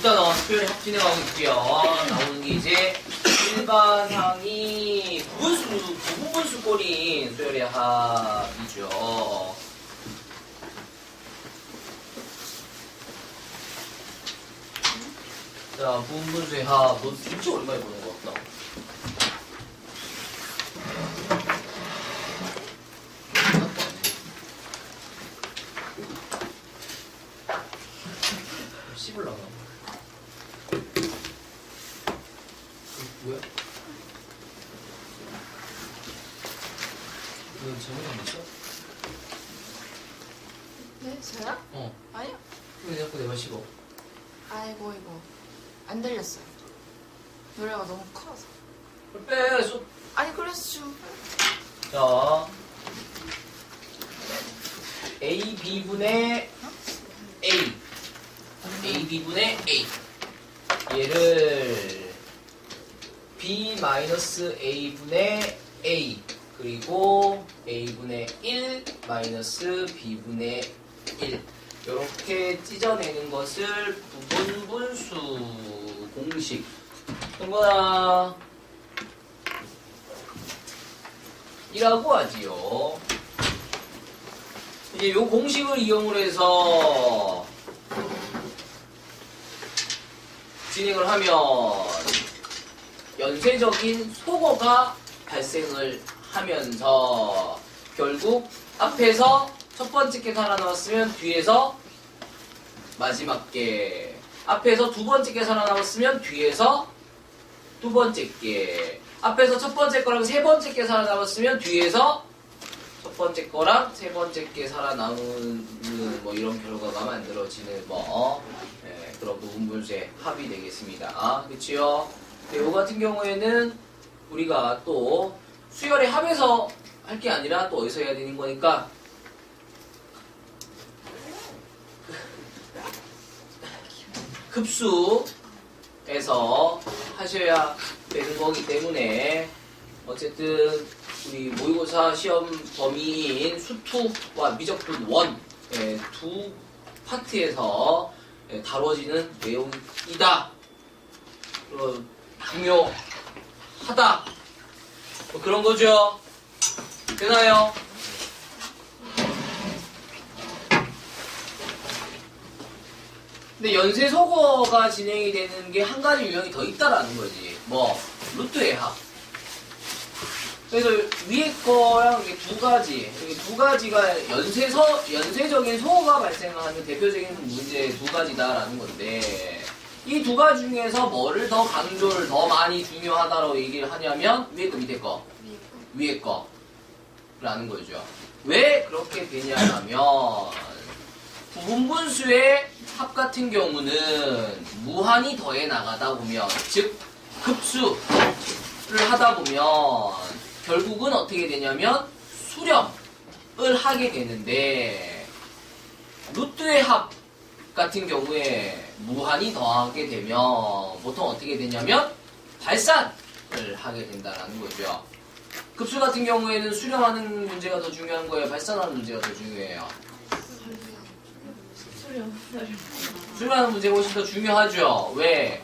일단 수열이 합 진행하고 있고요. 나오는 게 이제 일반항이 부분분수꼴인 수열의 합이죠. 자, 부분분수의 합. 너 진짜 오랜만에 보는 것 같다. 씹으려나? 뭐야? 너 잘못한 거 있어? 네, 저요? 어. 아니요. 왜 자꾸 내 말 씹어? 아이고, 이거. 안 들렸어요. 노래가 너무 커서. 빼! 쏙. 아니, 그래서 좀. 자, A, B분의 A. A, B분의 A. 얘를 B-A분의 A. 그리고 A분의 1 마이너스 B분의 1. 이렇게 찢어내는 것을 부분분수 공식. 이거나 이라고 하지요. 이제 이 공식을 이용을 해서 진행을 하면 연쇄적인 속어가 발생을 하면서 결국 앞에서 첫 번째 게 살아남았으면 뒤에서 마지막 게, 앞에서 두 번째 게 살아남았으면 뒤에서 두 번째 게, 앞에서 첫 번째 거랑 세 번째 게 살아남았으면 뒤에서 첫 번째 거랑 세 번째 게 살아남는 뭐 이런 결과가 만들어지는 그런 부분분수의 합이 되겠습니다. 그치요? 네, 이 같은 경우에는 우리가 또 수열의 합에서 할 게 아니라 또 어디서 해야 되는 거니까 급수에서 하셔야 되는 거기 때문에 어쨌든 우리 모의고사 시험 범위인 수투와 미적분 원 두 파트에서 다뤄지는 내용이다. 중요하다. 뭐 그런 거죠. 되나요? 근데 연쇄속어가 진행이 되는 게 한 가지 유형이 더 있다라는 거지. 루트의 합. 그래서 위에 거랑 이게 두 가지, 이게 두 가지가 연쇄적인 속어가 발생하는 대표적인 문제 두 가지다라는 건데, 이 두 가지 중에서 뭐를 더 강조를 더 많이 중요하다고 얘기를 하냐면, 위에 거, 밑에 거? 위에 거라는 거죠. 왜 그렇게 되냐면, 부분분수의 합 같은 경우는 무한히 더해 나가다 보면, 즉 급수를 하다 보면 결국은 어떻게 되냐면 수렴을 하게 되는데, 루트의 합 같은 경우에 무한히 더하게 되면 보통 어떻게 되냐면 발산을 하게 된다는 거죠. 급수 같은 경우에는 수렴하는 문제가 더 중요한 거예요? 발산하는 문제가 더 중요해요? 수렴하는 문제가 훨씬 더 중요하죠. 왜?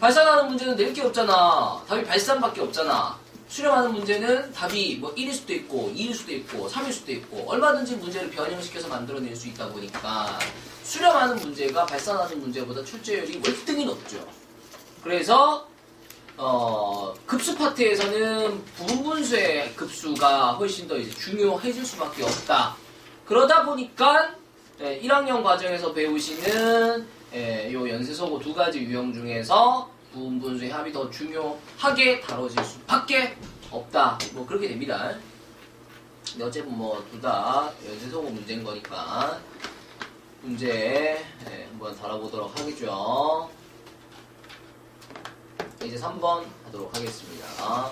발산하는 문제는 낼 게 없잖아. 답이 발산밖에 없잖아. 수렴하는 문제는 답이 1일 수도 있고 2일 수도 있고 3일 수도 있고 얼마든지 문제를 변형시켜서 만들어낼 수 있다 보니까 수렴하는 문제가 발산하는 문제보다 출제율이 월등히 높죠. 그래서 급수 파트에서는 부분분수의 급수가 훨씬 더 이제 중요해질 수밖에 없다. 그러다 보니까 1학년 과정에서 배우시는 요 연쇄속어 두 가지 유형 중에서 부분분수의 합이 더 중요하게 다뤄질 수밖에 없다. 뭐 그렇게 됩니다. 근데 어쨌든 둘 다 연쇄속어 문제인 거니까 문제 한번 다뤄보도록 하겠죠. 이제 3번 하도록 하겠습니다.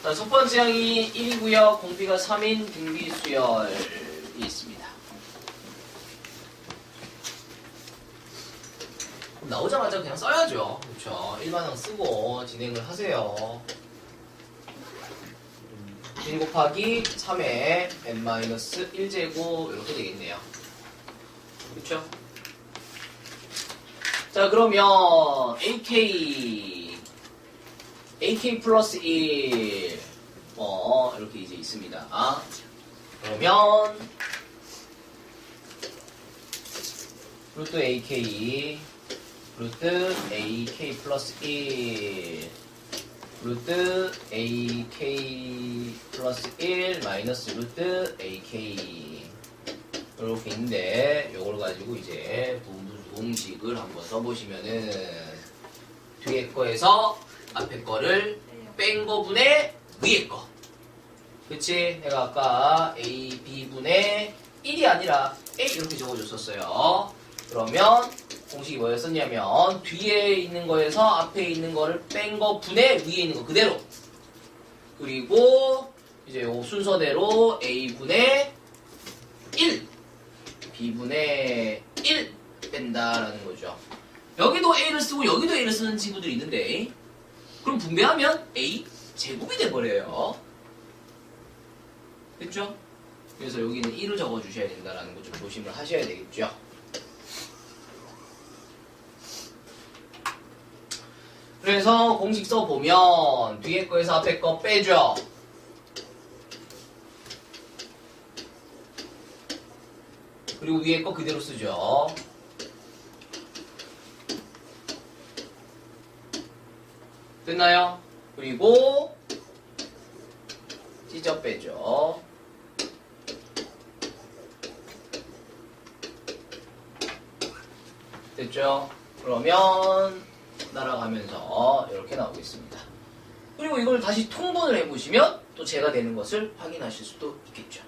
자, 첫 번째 항이 1이고요. 공비가 3인 등비수열이 있습니다. 나오자마자 그냥 써야죠. 그렇죠. 일반항 쓰고 진행을 하세요. 1 곱하기 3의 n-1제곱 이렇게 되겠네요. 그렇죠? 자, 그러면 AK 플러스 1 이렇게 이제 있습니다. 그러면 루트 AK 플러스 1 루트 AK 플러스 1 마이너스 루트 AK 이렇게 있는데 요걸 가지고 이제 부분식을 한번 써보시면은 뒤에 거에서 앞에 거를 뺀 거분의 위에 거. 그치? 내가 아까 A, B분의 1이 아니라 A 이렇게 적어줬었어요. 그러면 공식이 뭐였었냐면 뒤에 있는 거에서 앞에 있는 거를 뺀 거 분의 위에 있는 거 그대로. 그리고 이제 요 순서대로 A분의 1, B분의 1 뺀다라는 거죠. 여기도 A를 쓰고 여기도 A를 쓰는 친구들이 있는데 그럼 분배하면 A 제곱이 돼버려요. 됐죠? 그래서 여기는 1을 적어주셔야 된다는 거 좀 조심을 하셔야 되겠죠. 그래서 공식 써보면 뒤에 거에서 앞에 거 빼죠. 그리고 위에 거 그대로 쓰죠. 됐나요? 그리고 찢어 빼죠. 됐죠? 그러면 날아가면서 이렇게 나오겠습니다. 그리고 이걸 다시 통분을 해보시면 또 제가 되는 것을 확인하실 수도 있겠죠.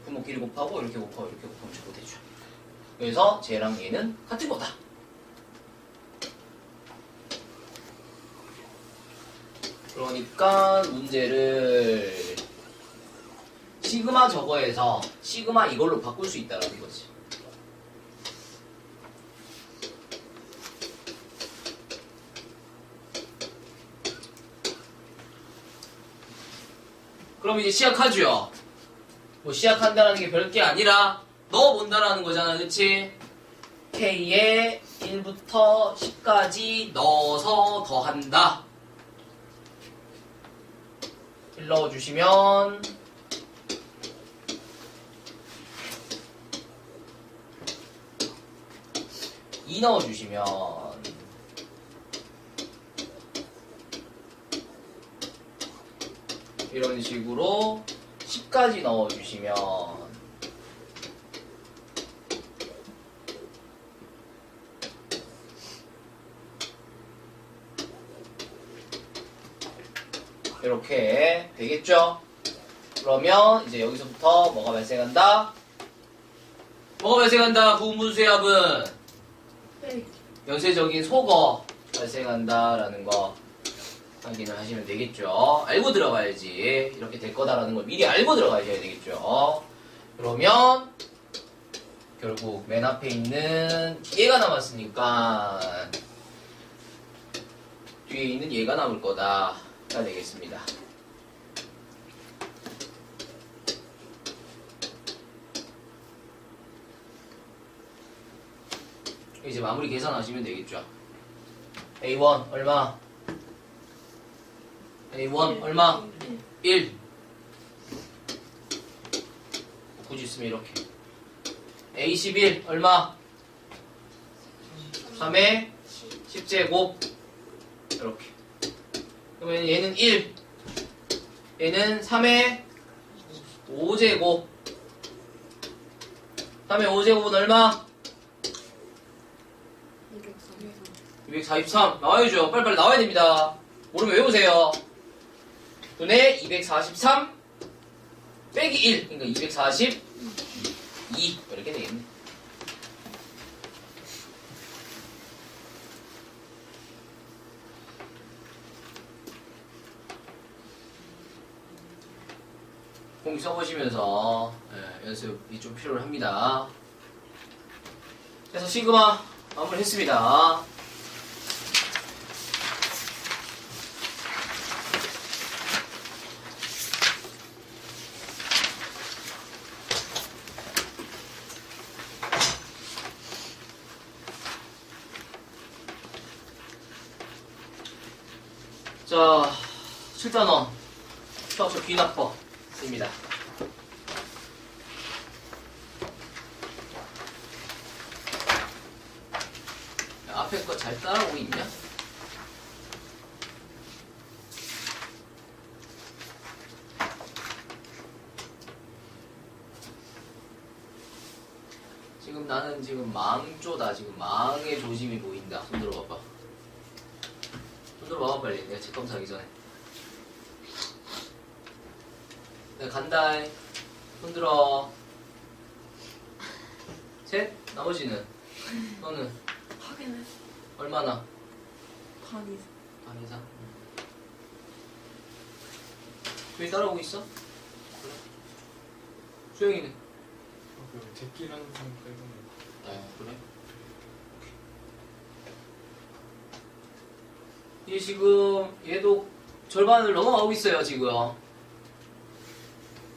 분모끼리 곱하고 이렇게 곱하고 이렇게 곱하면 저거 되죠. 그래서 쟤랑 얘는 같은 거다. 그러니까 문제를 시그마 저거에서 시그마 이걸로 바꿀 수 있다는 거지. 그럼 이제 시작하죠. 뭐 시작한다는 게 별게 아니라 넣어본다라는 거잖아, 그치? K에 1부터 10까지 넣어서 더한다. 1 넣어주시면 2 넣어주시면 이런 식으로 10까지 넣어주시면 이렇게 되겠죠? 그러면 이제 여기서부터 뭐가 발생한다? 뭐가 발생한다? 부분수의 합은 연쇄적인 속어 발생한다라는 거 확인을 하시면 되겠죠. 알고 들어가야지. 이렇게 될 거다라는 걸 미리 알고 들어가셔야 되겠죠. 그러면 결국 맨 앞에 있는 얘가 남았으니까 뒤에 있는 얘가 남을 거다가 되겠습니다. 이제 마무리 계산하시면 되겠죠. A1 얼마? A1 얼마? 1. 굳이 쓰면 이렇게. A11 얼마? 3의 10제곱. 이렇게. 그러면 얘는 1. 얘는 3의 5제곱. 3의 5제곱은 얼마? 243. 나와야죠. 빨리빨리 나와야 됩니다. 모르면 외우세요. 분의 243 빼기 1. 그러니까 242. 이렇게 되겠네. 공식 써보시면서 연습이 좀 필요합니다. 그래서 시그마 마무리했습니다. 자, 7단원 수학적 귀납법입니다. 앞에 거 잘 따라오고 있냐? 지금 나는 지금 망조다. 지금 망의 조짐이 보인다. 손 들어봐봐. 손 들어봐봐 빨리. 내가 책 검사하기 전에. 내가 간다. 손 들어. 셋. 나머지는? 너는? 확인해. 얼마나? 반 이상. 반 이상? 왜 따라오고 있어? 그래. 수영이는? 그 제끼라는 사람 빼고는 그래? 이게 지금 얘도 절반을 넘어가고 있어요 지금.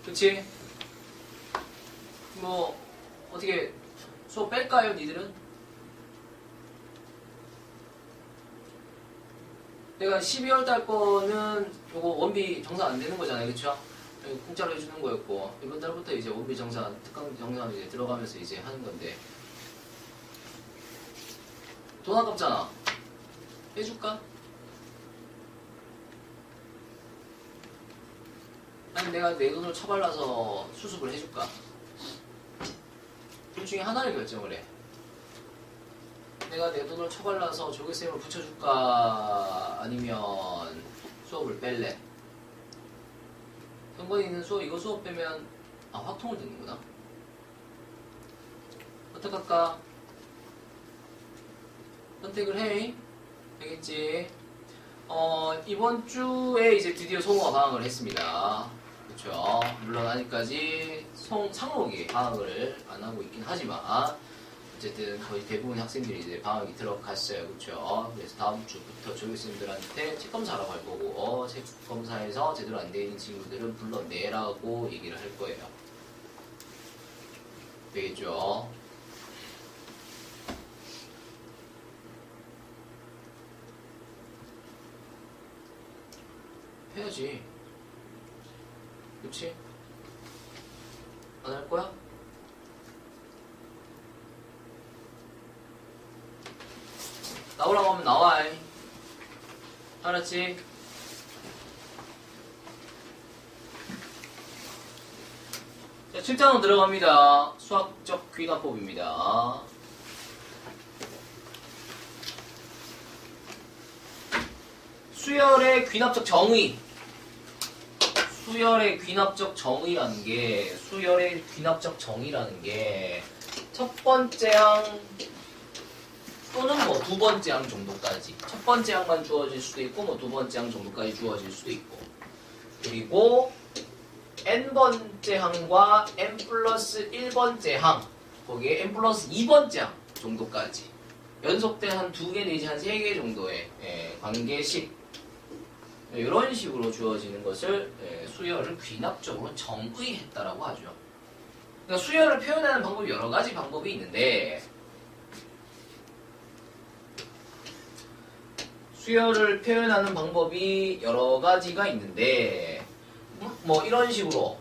그치? 뭐 어떻게 수업 뺄까요 니들은? 내가 12월 달 거는 요거 원비 정산 안 되는 거잖아요 그쵸? 공짜로 해주는 거였고 이번 달부터 이제 원비 정산, 특강 정산 이제 들어가면서 이제 하는 건데 돈 아깝잖아. 해줄까? 아니 내가 내 돈을 처발라서 수습을 해줄까? 둘 중에 하나를 결정을 해. 내가 내 돈을 처발라서 조교쌤을 붙여줄까? 아니면 수업을 뺄래? 성건이 있는 수업, 이거 수업 빼면 확통을 듣는구나. 어떡할까? 선택을 해. 되겠지? 이번 주에 이제 드디어 송호가 방학을 했습니다. 그쵸? 물론 아직까지 상록이 방학을 안 하고 있긴 하지만 어쨌든 거의 대부분 학생들이 이제 방학이 들어갔어요. 그쵸? 그래서 다음 주부터 조교쌤들한테 책검사라고 할 거고 책검사에서 제대로 안 돼 있는 친구들은 불러내라고 얘기를 할 거예요. 되겠죠? 해야지. 그치? 안 할 거야? 나오라고 하면 나와. 알았지? 자, 7단원 들어갑니다. 수학적 귀납법입니다. 수열의 귀납적 정의. 수열의 귀납적 정의라는 게, 첫 번째 항 또는 뭐 두 번째 항 정도까지. 첫 번째 항만 주어질 수도 있고, 뭐 두 번째 항 정도까지 주어질 수도 있고. 그리고 n번째 항과 n 플러스 1번째 항, 거기에 n 플러스 2번째 항 정도까지. 연속된 한 2개 내지 한 3개 정도의 관계식. 이런 식으로 주어지는 것을 수열을 귀납적으로 정의했다라고 하죠. 그러니까 수열을 표현하는 방법이 여러 가지 방법이 있는데 수열을 표현하는 방법이 여러 가지가 있는데 뭐 이런 식으로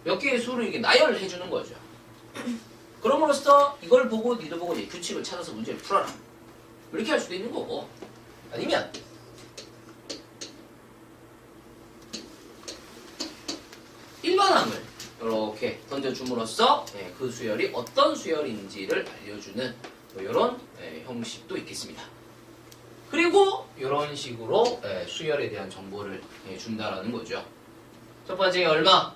몇 개의 수를 이게 나열해 주는 거죠. 그럼으로써 이걸 보고 니도 보고 이제 규칙을 찾아서 문제를 풀어라. 이렇게 할 수도 있는 거고 아니면 일반항을 이렇게 던져줌으로써 그 수열이 어떤 수열인지를 알려주는 뭐 이런 형식도 있겠습니다. 그리고 이런 식으로 수열에 대한 정보를 준다라는 거죠. 첫 번째가 얼마?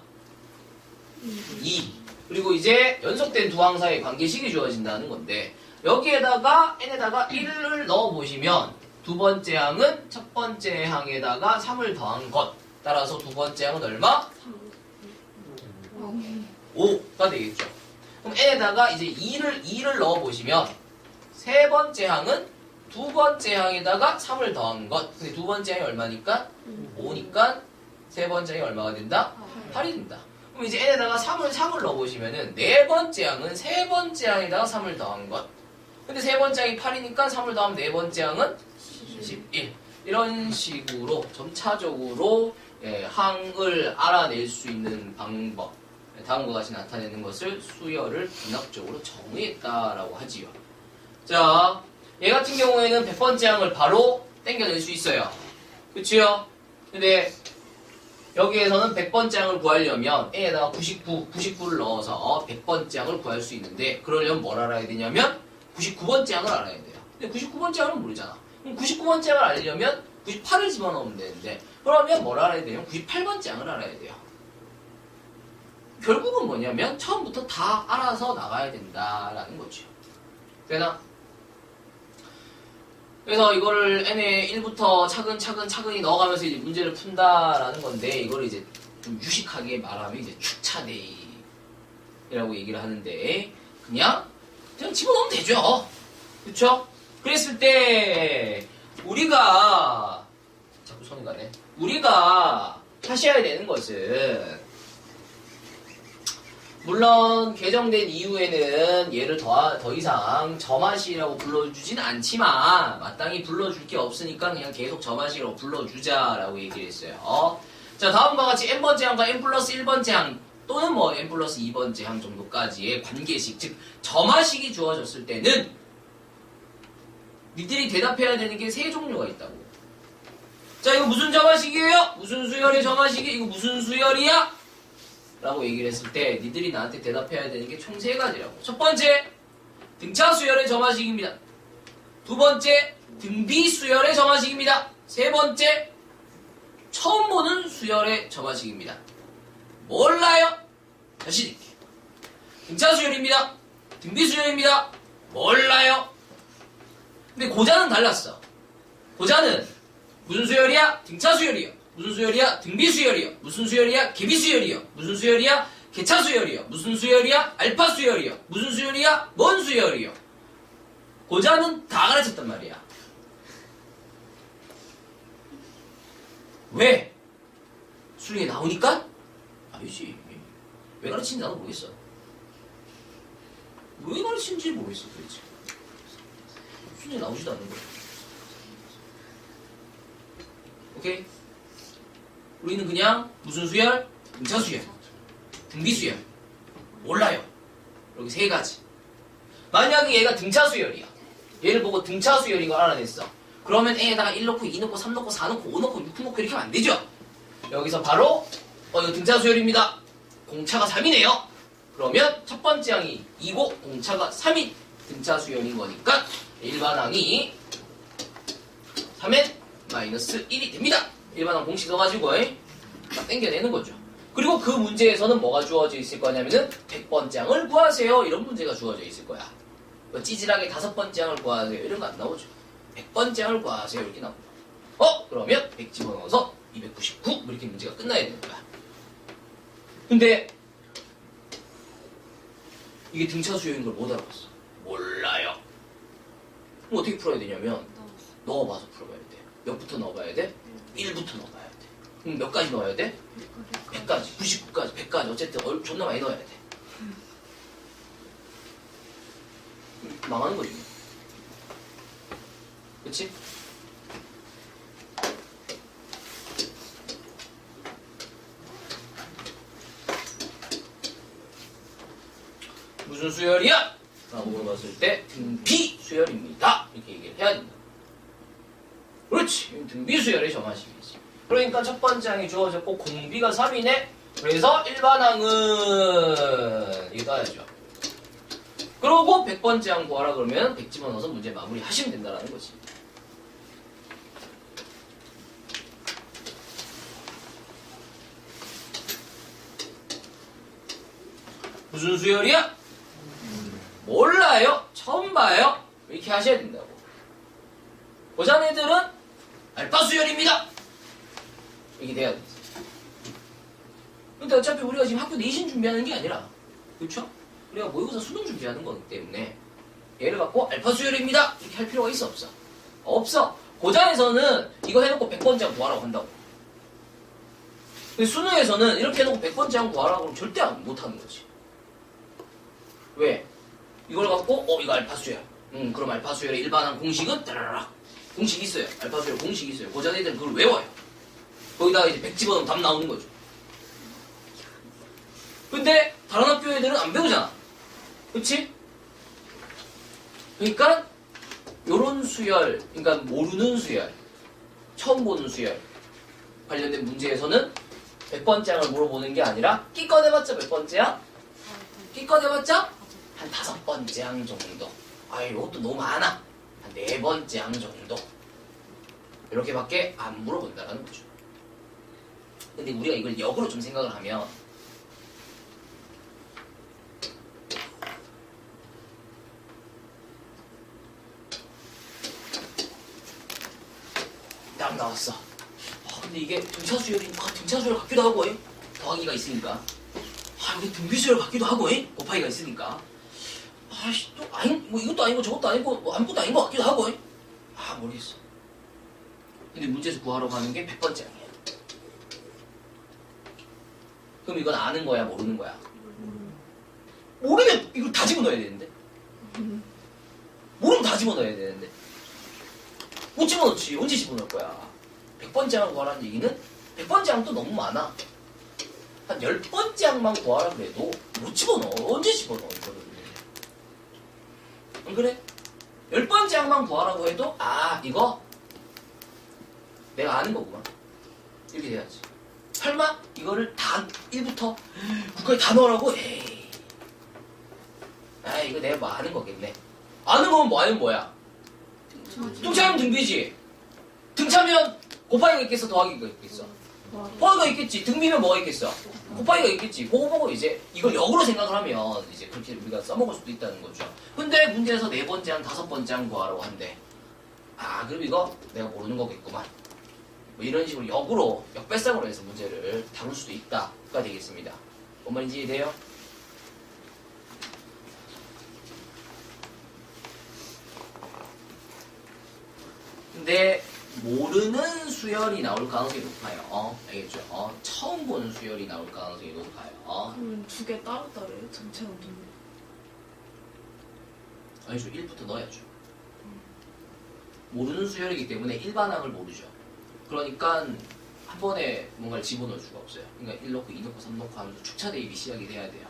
2. 그리고 이제 연속된 두 항 사이의 관계식이 주어진다는 건데 여기에다가 n에다가 1을 넣어보시면 두 번째 항은 첫 번째 항에다가 3을 더한 것. 따라서 두 번째 항은 얼마? 5가 되겠죠. 그럼 n에다가 이제 2를 넣어보시면 세 번째 항은 두 번째 항에다가 3을 더한 것. 근데 두 번째 항이 얼마니까? 5니까 세 번째 항이 얼마가 된다? 8이 된다. 그럼 이제 n에다가 3을 넣어보시면은 네 번째 항은 세 번째 항에다가 3을 더한 것. 근데 세 번째 항이 8이니까 3을 더하면 네 번째 항은 11. 이런 식으로 점차적으로 항을 알아낼 수 있는 방법. 다음과 같이 나타내는 것을 수열을 분학적으로 정의했다라고 하지요. 자, 얘 같은 경우에는 100번째 항을 바로 땡겨낼 수 있어요. 그치요? 근데 여기에서는 100번째 항을 구하려면 A에다가 99를 넣어서 100번째 항을 구할 수 있는데 그러려면 뭘 알아야 되냐면 99번째 항을 알아야 돼요. 근데 99번째 항은 모르잖아. 그럼 99번째 항을 알려면 98을 집어넣으면 되는데 그러면 뭘 알아야 되냐면 98번째 항을 알아야 돼요. 결국은 뭐냐면 처음부터 다 알아서 나가야 된다라는 거죠. 되나? 그래서 이거를 n에 1부터 차근차근히 넣어가면서 이제 문제를 푼다라는 건데 이거를 이제 좀 유식하게 말하면 이제 축차데이라고 얘기를 하는데 그냥 집어넣으면 되죠. 그쵸? 그랬을 때 우리가 자꾸 손이 가네. 우리가 하셔야 되는 것은 물론 개정된 이후에는 얘를 더 이상 점화시라고 불러주진 않지만 마땅히 불러줄 게 없으니까 그냥 계속 점화시라고 불러주자라고 얘기를 했어요. 자, 다음과 같이 n번째 항과 n 플러스 1번째 항 또는 뭐 n 플러스 2번째 항 정도까지의 관계식, 즉 점화식이 주어졌을 때는 니들이 대답해야 되는 게 세 종류가 있다고. 자, 이거 무슨 점화식이에요? 무슨 수열의 점화식이? 이거 무슨 수열이야? 라고 얘기를 했을 때 니들이 나한테 대답해야 되는 게 총 세 가지라고. 첫 번째, 등차 수열의 점화식입니다. 두 번째, 등비 수열의 점화식입니다. 세 번째, 처음 보는 수열의 점화식입니다. 몰라요? 다시 드릴게요. 등차 수열입니다. 등비 수열입니다. 몰라요? 근데 고자는 달랐어. 고자는 무슨 수열이야? 등차 수열이요. 무슨 수열이야? 등비 수열이요. 무슨 수열이야? 개비 수열이요. 무슨 수열이야? 개차 수열이요. 무슨 수열이야? 알파 수열이요. 무슨 수열이야? 뭔 수열이요. 고자는 다 가르쳤단 말이야. 왜? 수능에 나오니까? 아니지. 왜 가르치는지 나도 모르겠어. 왜 가르치는지 모르겠어 도대체. 수능에 나오지도 않는 거야. 오케이? 우리는 그냥 무슨 수열? 등차 수열, 등비 수열. 몰라요. 여기 세 가지. 만약에 얘가 등차 수열이야. 얘를 보고 등차 수열인 걸 알아냈어. 그러면 A에다가 1 넣고 2 넣고 3 넣고 4 넣고 5 넣고 6 넣고 이렇게 하면 안 되죠. 여기서 바로 이거 등차 수열입니다. 공차가 3이네요. 그러면 첫 번째 항이 2고 공차가 3인 등차 수열인 거니까 일반 항이 3n 마이너스 1이 됩니다. 일반항 공식 써가지고 딱 땡겨내는 거죠. 그리고 그 문제에서는 뭐가 주어져 있을 거냐면은 100번째 항을 구하세요. 이런 문제가 주어져 있을 거야. 찌질하게 5번째 항을 구하세요. 이런 거 안 나오죠. 100번째 항을 구하세요. 이렇게 나옵니다. 그러면 100 집어넣어서 299 이렇게 문제가 끝나야 되는 거야. 근데 이게 등차 수요인 걸 못 알아봤어. 몰라요. 그럼 어떻게 풀어야 되냐면 넣어봐서 풀어봐야 돼. 몇부터 넣어봐야 돼? 1부터 넣어봐야 돼. 그럼 몇 가지 넣어야 돼? 100까지, 99까지, 100까지. 어쨌든 존나 많이 넣어야 돼. 망하는 거지. 그치? 무슨 수열이야? 라고 물어봤을 때 등비 수열입니다. 이렇게 얘기를 해야 된다. 그렇지. 등비 수열의 점화식이지. 그러니까 첫 번째 항이 주어졌고 공비가 3이네. 그래서 일반항은 이거 따야죠. 그러고 100번째 항 구하라 그러면 100 집어넣어서 문제 마무리 하시면 된다는 거지. 무슨 수열이야? 몰라요. 처음 봐요. 이렇게 하셔야 된다고. 고전 애들은 알파 수열입니다. 이게 돼야 돼. 근데 어차피 우리가 지금 학교 내신 준비하는 게 아니라, 그렇죠? 우리가 모의고사 수능 준비하는 거기 때문에 얘를 갖고 알파 수열입니다. 이렇게 할 필요가 있어 없어? 없어. 고전에서는 이거 해놓고 100번째 항 구하라고 한다고. 근데 수능에서는 이렇게 해놓고 100번째 항 구하라고 하면 절대 못하는 거지. 왜? 이걸 갖고 이거 알파 수열. 그럼 알파 수열의 일반항 공식은 따라락 공식이 있어요. 알파 수열 공식이 있어요. 고전 애들은 그걸 외워요. 거기다가 이제 100 집어넣으면 답 나오는 거죠. 근데 다른 학교 애들은 안 배우잖아. 그치? 그러니까 요런 수열, 그러니까 모르는 수열, 처음 보는 수열 관련된 문제에서는 100번째 항을 물어보는 게 아니라 끼꺼 내봤자 몇 번째야? 끼꺼 내봤자? 한 5번째 항 정도. 이것도 너무 많아. 한 4번째 항 정도. 이렇게밖에 안 물어본다는 거죠. 근데 우리가 이걸 역으로 좀 생각을 하면 딱 나왔어. 근데 이게 등차수열이 등차수열 같기도 하고 더하기가 있으니까 이게 등비수열 같기도 하고 곱하기가 있으니까 또 뭐 이것도 아니고 저것도 아니고 뭐 아무것도 아닌 것 같기도 하고 모르겠어. 근데 문제에서 구하러 가는 게 100번째 항이야. 그럼 이건 아는 거야 모르는 거야? 모르면 이걸 다 집어넣어야 되는데 모르면 다 집어넣어야 되는데 못 집어넣지. 언제 집어넣을 거야? 100번째 항을 구하라는 얘기는 100번째 항도 너무 많아. 한 10번째 항만 구하라 그래도 못 집어넣어. 언제 집어넣어 이거를. 안 그래? 10번째 항만 구하라고 해도 이거 내가 아는 거구만. 이렇게 돼야지. 설마 이거를 다 1부터 9까지 다 넣으라고? 에이. 이거 내가 뭐 아는 거겠네. 아는 거면 뭐 아는 뭐야? 등차면 등비지. 등차면 곱하기가 있겠어? 더하기가 있겠어? 더하기가 있겠지. 등비면 뭐가 있겠어? 곱하기가 있겠지. 그거 보고 이제 이걸 역으로 생각을 하면 이제 그렇게 우리가 써먹을 수도 있다는 거죠. 근데 문제에서 4번째 항, 5번째 항 구하라고 한대. 그럼 이거 내가 모르는 거겠구만. 뭐 이런 식으로 역으로, 역발상으로 해서 문제를 다룰 수도 있다가 되겠습니다. 뭔 말인지 이해돼요? 근데 모르는 수열이 나올 가능성이 높아요. 알겠죠? 처음 보는 수열이 나올 가능성이 높아요. 그러면 2개 따로따로예요? 전체가 없는 아니죠. 1부터 넣어야죠. 모르는 수열이기 때문에 일반항을 모르죠. 그러니까 한 번에 뭔가를 집어넣을 수가 없어요. 그러니까 1 넣고 2 넣고 3 넣고 하면서 축차 대입이 시작이 돼야 돼요.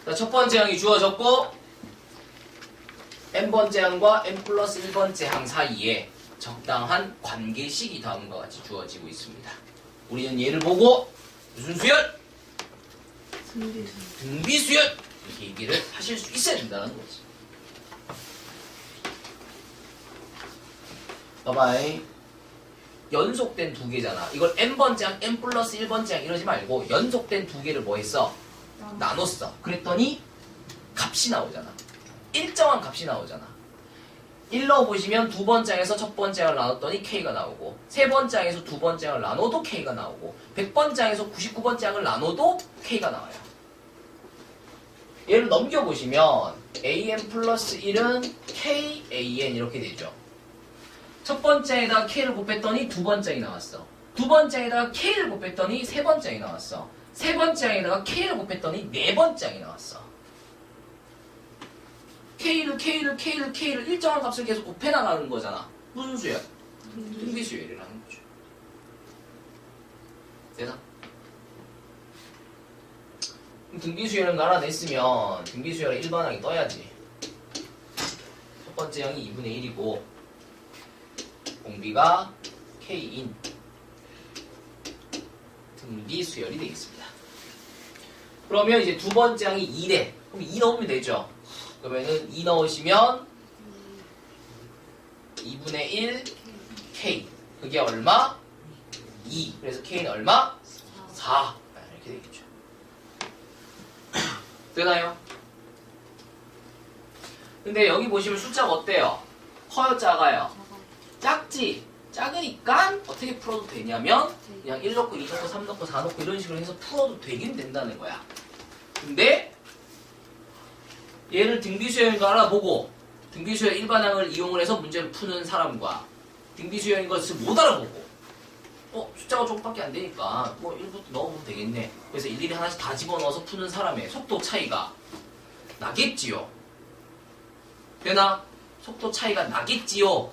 자, 첫 번째 항이 주어졌고 n번째 항과 n 플러스 1번째 항 사이에 적당한 관계식이 다음과 같이 주어지고 있습니다. 우리는 얘를 보고 무슨 수열? 등비수열! 이렇게 얘기를 하실 수 있어야 된다는 거지. 봐봐이. 연속된 2개잖아. 이걸 n번째 항, n 플러스 1번째 항 이러지 말고 연속된 2개를 뭐 했어? 나눴어. 그랬더니 값이 나오잖아. 일정한 값이 나오잖아. 1 넣어보시면 2번째 항에서 첫 번째 항을 나눴더니 K가 나오고 3번째 항에서 2번째 항을 나눠도 K가 나오고 100번째 항에서 99번째 항을 나눠도 K가 나와요. 얘를 넘겨보시면 AN 플러스 1은 KAN 이렇게 되죠. 첫 번째 항에다가 K를 곱했더니 2번째 항이 나왔어. 2번째 항에다가 K를 곱했더니 3번째 항이 나왔어. 3번째 항에다가 K를 곱했더니 4번째 항이 나왔어. K를 일정한 값을 계속 곱해나가는 거잖아. 무슨 수열? 등비수열이라는 거죠. 되나? 등비수열을 알아냈으면 등비수열의 일반항이 떠야지. 첫 번째 항이 2분의 1이고 공비가 K인 등비수열이 되겠습니다. 그러면 이제 두 번째 항이 2래. 그럼 2 넣으면 되죠. 그러면은 2 넣으시면 2분의 1 K. 그게 얼마? 2. 그래서 K는 얼마? 4. 이렇게 되겠죠. 되나요? 근데 여기 보시면 숫자가 어때요? 커요? 작아요? 작지? 작으니까 어떻게 풀어도 되냐면 그냥 1 넣고 2 넣고 3 넣고 4 넣고 이런 식으로 해서 풀어도 되긴 된다는 거야. 근데 얘를 등비수열인 거 알아보고 등비수열 일반항을 이용을 해서 문제를 푸는 사람과 등비수열인 것을 못 알아보고 숫자가 조금밖에 안 되니까 뭐 1부터 넣어보면 되겠네. 그래서 일일이 하나씩 다 집어넣어서 푸는 사람의 속도 차이가 나겠지요. 되나? 속도 차이가 나겠지요.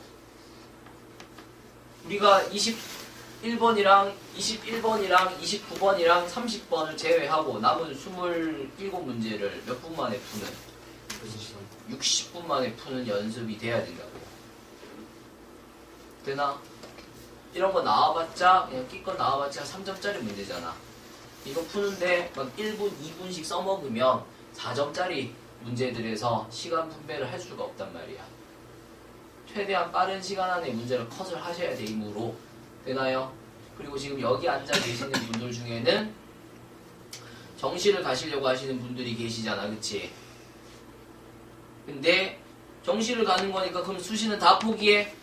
우리가 21번이랑 29번이랑 30번을 제외하고 남은 27문제를 몇 분 만에 푸는 60분 만에 푸는 연습이 돼야 된다고. 되나? 이런 거 나와봤자 그냥 끼껏 나와봤자 3점짜리 문제잖아. 이거 푸는데 막 1분, 2분씩 써먹으면 4점짜리 문제들에서 시간 분배를 할 수가 없단 말이야. 최대한 빠른 시간 안에 문제를 컷을 하셔야 되므로. 되나요? 그리고 지금 여기 앉아 계시는 분들 중에는 정시를 가시려고 하시는 분들이 계시잖아. 그치? 근데 정시를 가는 거니까 그럼 수시는 다 포기해?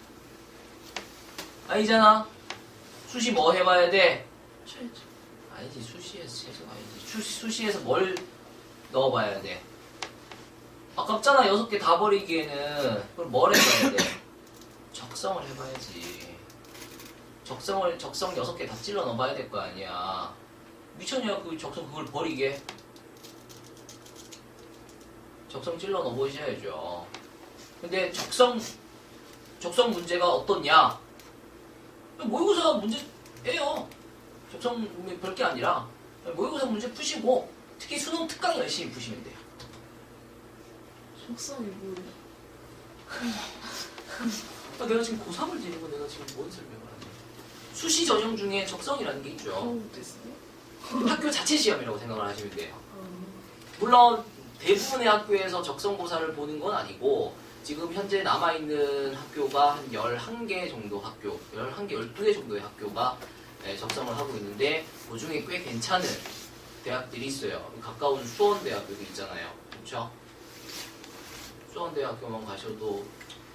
아니잖아. 수시 뭐 해봐야 돼? 최저. 아니지. 수시에서 최소가 아니지. 수시에서 뭘 넣어봐야 돼? 아깝잖아. 6개 다 버리기에는. 그럼 뭘 해봐야 돼? 적성을 해봐야지. 적성 6개 다 찔러 넣어봐야 될 거 아니야. 미쳤냐? 그 적성 그걸 버리게? 적성 찔러 넣어보셔야죠. 근데 적성 문제가 어떻냐? 모의고사 문제예요. 적성 별게 아니라 모의고사 문제 푸시고 특히 수능 특강 열심히 푸시면 돼요. 속성이 뭐예요? 내가 지금 고3을 드리고 내가 지금 뭔 설명을 하냐. 수시 전형 중에 적성이라는 게 있죠. 못했어요? 학교 자체 시험이라고 생각을 하시면 돼요. 물론 대부분의 학교에서 적성고사를 보는 건 아니고 지금 현재 남아있는 학교가 한 11개 정도 학교, 11개, 12개 정도의 학교가 적성을 하고 있는데 그 중에 꽤 괜찮은 대학들이 있어요. 가까운 수원대학교도 있잖아요. 그렇죠? 수원대학교만 가셔도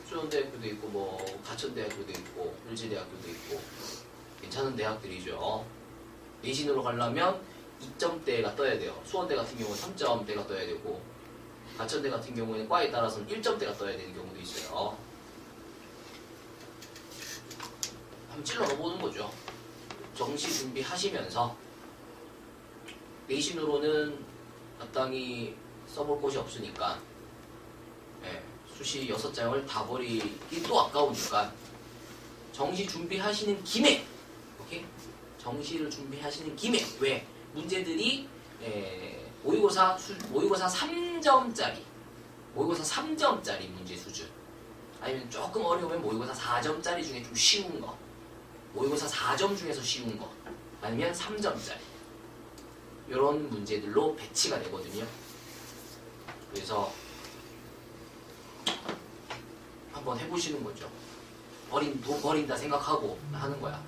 수원대학교도 있고 뭐 가천대학교도 있고 을지대학교도 있고 괜찮은 대학들이죠. 내신으로 가려면 2점대가 떠야 돼요. 수원대 같은 경우는 3점대가 떠야 되고 가천대 같은 경우에는 과에 따라서는 1점대가 떠야 되는 경우도 있어요. 한번 찔러 넣어보는 거죠. 정시 준비하시면서 내신으로는 마땅히 써볼 곳이 없으니까 수시 6장을 다 버리기 또 아까우니까 정시 준비하시는 김에 오케이? 정시를 준비하시는 김에 왜? 문제들이 모의고사 3점짜리 문제 수준 아니면 조금 어려우면 모의고사 4점짜리 중에 좀 쉬운 거 모의고사 4점 중에서 쉬운 거 아니면 3점짜리 이런 문제들로 배치가 되거든요. 그래서 한번 해보시는 거죠. 돈 버린다 생각하고 하는 거야.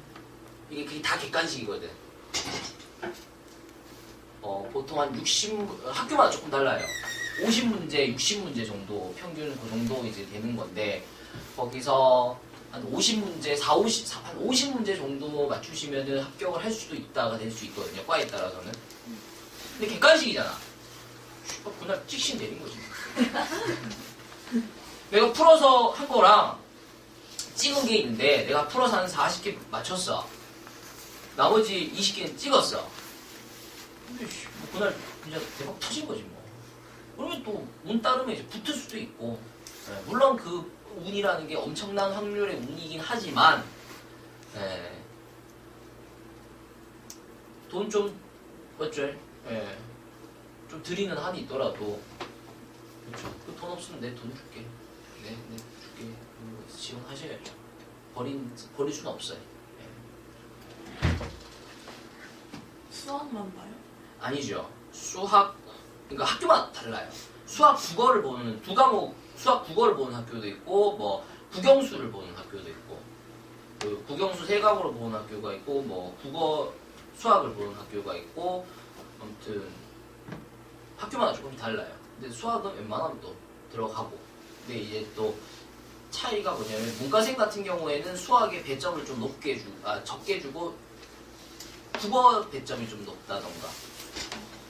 그게 다 객관식이거든. 보통 한 학교마다 조금 달라요. 50문제, 60문제 정도, 평균 그 정도 이제 되는 건데, 거기서 한 50문제, 한 50문제 정도 맞추시면은 합격을 할 수도 있다가 될 수 있거든요. 과에 따라서는. 근데 객관식이잖아. 그날 찍신 내린 거지. 내가 풀어서 한 거랑 찍은 게 있는데, 내가 풀어서 한 40개 맞췄어. 나머지 20개는 찍었어. 근데 뭐 그날 그냥 대박 터진 거지 뭐. 그러면 또 운 따르면 이제 붙을 수도 있고. 물론 그 운이라는 게 엄청난 확률의 운이긴 하지만 돈 좀 어쩔? 좀 드리는 한이 있더라도 그렇죠. 그 돈 없으면 내 돈 줄게. 네 줄게. 지원하셔야죠. 버릴 수는 없어요. 수학만 봐요? 아니죠. 수학, 그러니까 학교마다 달라요. 수학 국어를 보는, 수학 국어를 보는 학교도 있고, 뭐, 국영수를 보는 학교도 있고, 그 국영수 3과목으로 보는 학교가 있고, 뭐, 국어, 수학을 보는 학교가 있고, 아무튼, 학교마다 조금 달라요. 근데 수학은 웬만하면 또 들어가고, 근데 이제 또 차이가 뭐냐면, 문과생 같은 경우에는 수학의 배점을 좀 적게 주고, 국어 배점이 좀 높다던가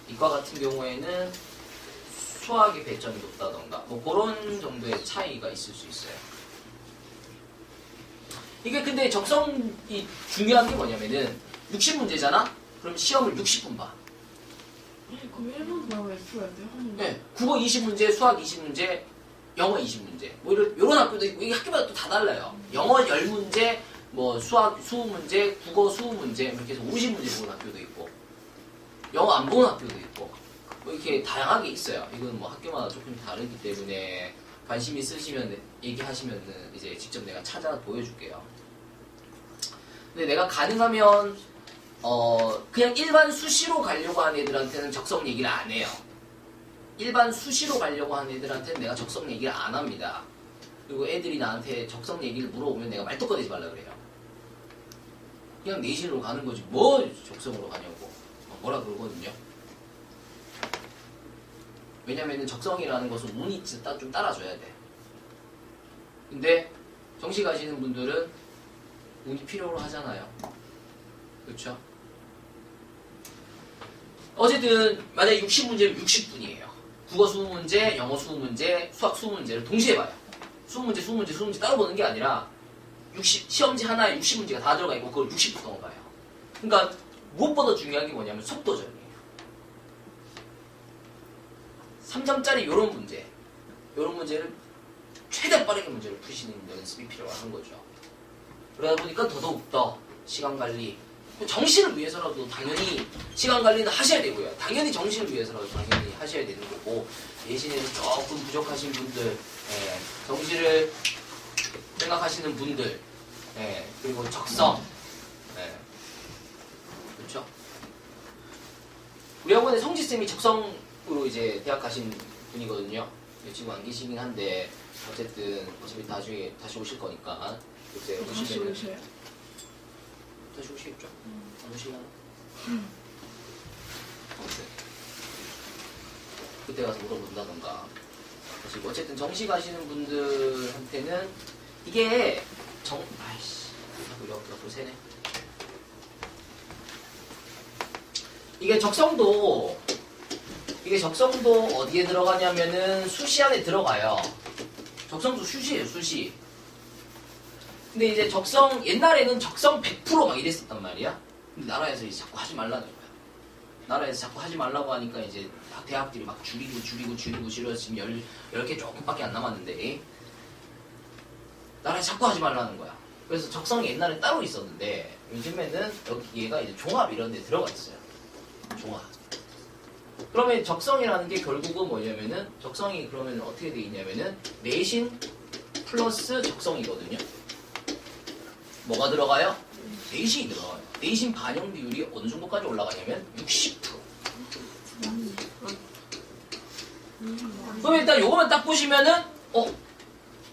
이과 같은 경우에는 수학의 배점이 높다던가 뭐 그런 정도의 차이가 있을 수 있어요. 이게 근데 적성이 중요한 게 뭐냐면은 60문제잖아? 그럼 시험을 60분 봐. 그럼 1번 나왜 풀어야 돼요? 네, 국어 20문제, 수학 20문제, 영어 20문제. 뭐 이런 학교도 있고 이게 학교마다 또 다 달라요. 영어 10문제, 뭐 수학 20문제, 국어 20문제 이렇게 해서 50문제 보는 학교도 있고 영어 안 보는 학교도 있고 뭐 이렇게 다양하게 있어요. 이건 뭐 학교마다 조금 다르기 때문에 관심 있으시면 얘기하시면 이제 직접 내가 찾아 보여줄게요. 근데 내가 가능하면 그냥 일반 수시로 가려고 하는 애들한테는 적성 얘기를 안 해요. 일반 수시로 가려고 하는 애들한테는 내가 적성 얘기를 안 합니다. 그리고 애들이 나한테 적성 얘기를 물어보면 내가 말뚝 꺼내지 말라 그래요. 그냥 내신으로 가는 거지 뭐 적성으로 가냐고 뭐라 그러거든요. 왜냐면은 적성이라는 것은 운이 좀 따라줘야 돼. 근데 정시 가시는 분들은 운이 필요로 하잖아요. 그렇죠? 어쨌든 만약에 60문제면 60분이에요. 국어 20문제, 영어 20문제, 수학 20문제를 동시에 봐요. 20문제 따로 보는 게 아니라 시험지 하나에 60문제가 다 들어가 있고 그걸 60분 동안 봐요. 그러니까 무엇보다 중요한 게 뭐냐면 속도전이에요. 3점짜리 이런 문제를 최대 빠르게 문제를 푸시는 연습이 필요한 거죠. 그러다 보니까 더더욱더 시간관리, 정시를 위해서라도 당연히 시간관리는 하셔야 되고요. 당연히 정시를 위해서라도 당연히 하셔야 되는 거고, 내신에서 조금 부족하신 분들, 정시를 생각하시는 분들, 그리고 적성, 그렇죠? 우리 학원에 성지쌤이 적성으로 이제 대학 가신 분이거든요. 지금 안 계시긴 한데 어쨌든 어차피 나중에 다시 오실 거니까 이제 다시 오시면은 오셔요? 다시 오시겠죠? 안 오시려나? 아무튼 그때 가서 물어본다던가. 그리고 어쨌든 정시 가시는 분들한테는 이게 아이씨 자꾸 옆으로 새네. 이게 적성도 어디에 들어가냐면은 수시 안에 들어가요. 적성도 수시예요, 수시. 근데 이제 옛날에는 적성 100%막 이랬었단 말이야. 근데 나라에서 이제 자꾸 하지 말라는 거야. 나라에서 자꾸 하지 말라고 하니까 이제 대학들이 막 줄이고 지금 10개 조금밖에 안 남았는데 나라에서 자꾸 하지 말라는 거야. 그래서 적성이 옛날에 따로 있었는데 요즘에는 여기 얘가 이제 종합 이런 데 들어가 있어요. 종합. 그러면 적성이라는 게 결국은 뭐냐면은 적성이 그러면 어떻게 돼 있냐면은 내신 플러스 적성이거든요. 뭐가 들어가요? 내신이 들어가요. 내신 반영 비율이 어느 정도까지 올라가냐면 60%. 그럼 일단 요거만 딱 보시면은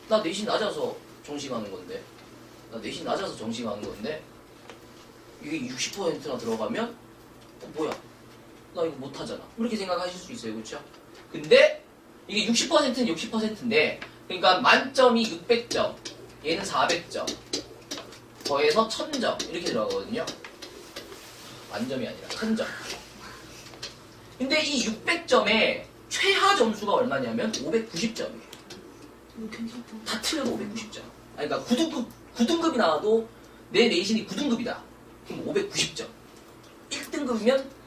나 내신 낮아서 정시 가는 건데 이게 60%나 들어가면 뭐야? 나 이거 못하잖아. 이렇게 생각하실 수 있어요. 그렇죠? 근데 이게 60%는 60%인데 그러니까 만점이 600점, 얘는 400점, 더해서 1000점 이렇게 들어가거든요. 만점이 아니라 1000점. 근데 이 600점의 최하 점수가 얼마냐면 590점이에요. 괜찮다. 다 틀려도 590점. 아니, 그러니까 9등급이 나와도 내 내신이 9등급이다. 그럼 590점. 1등급이면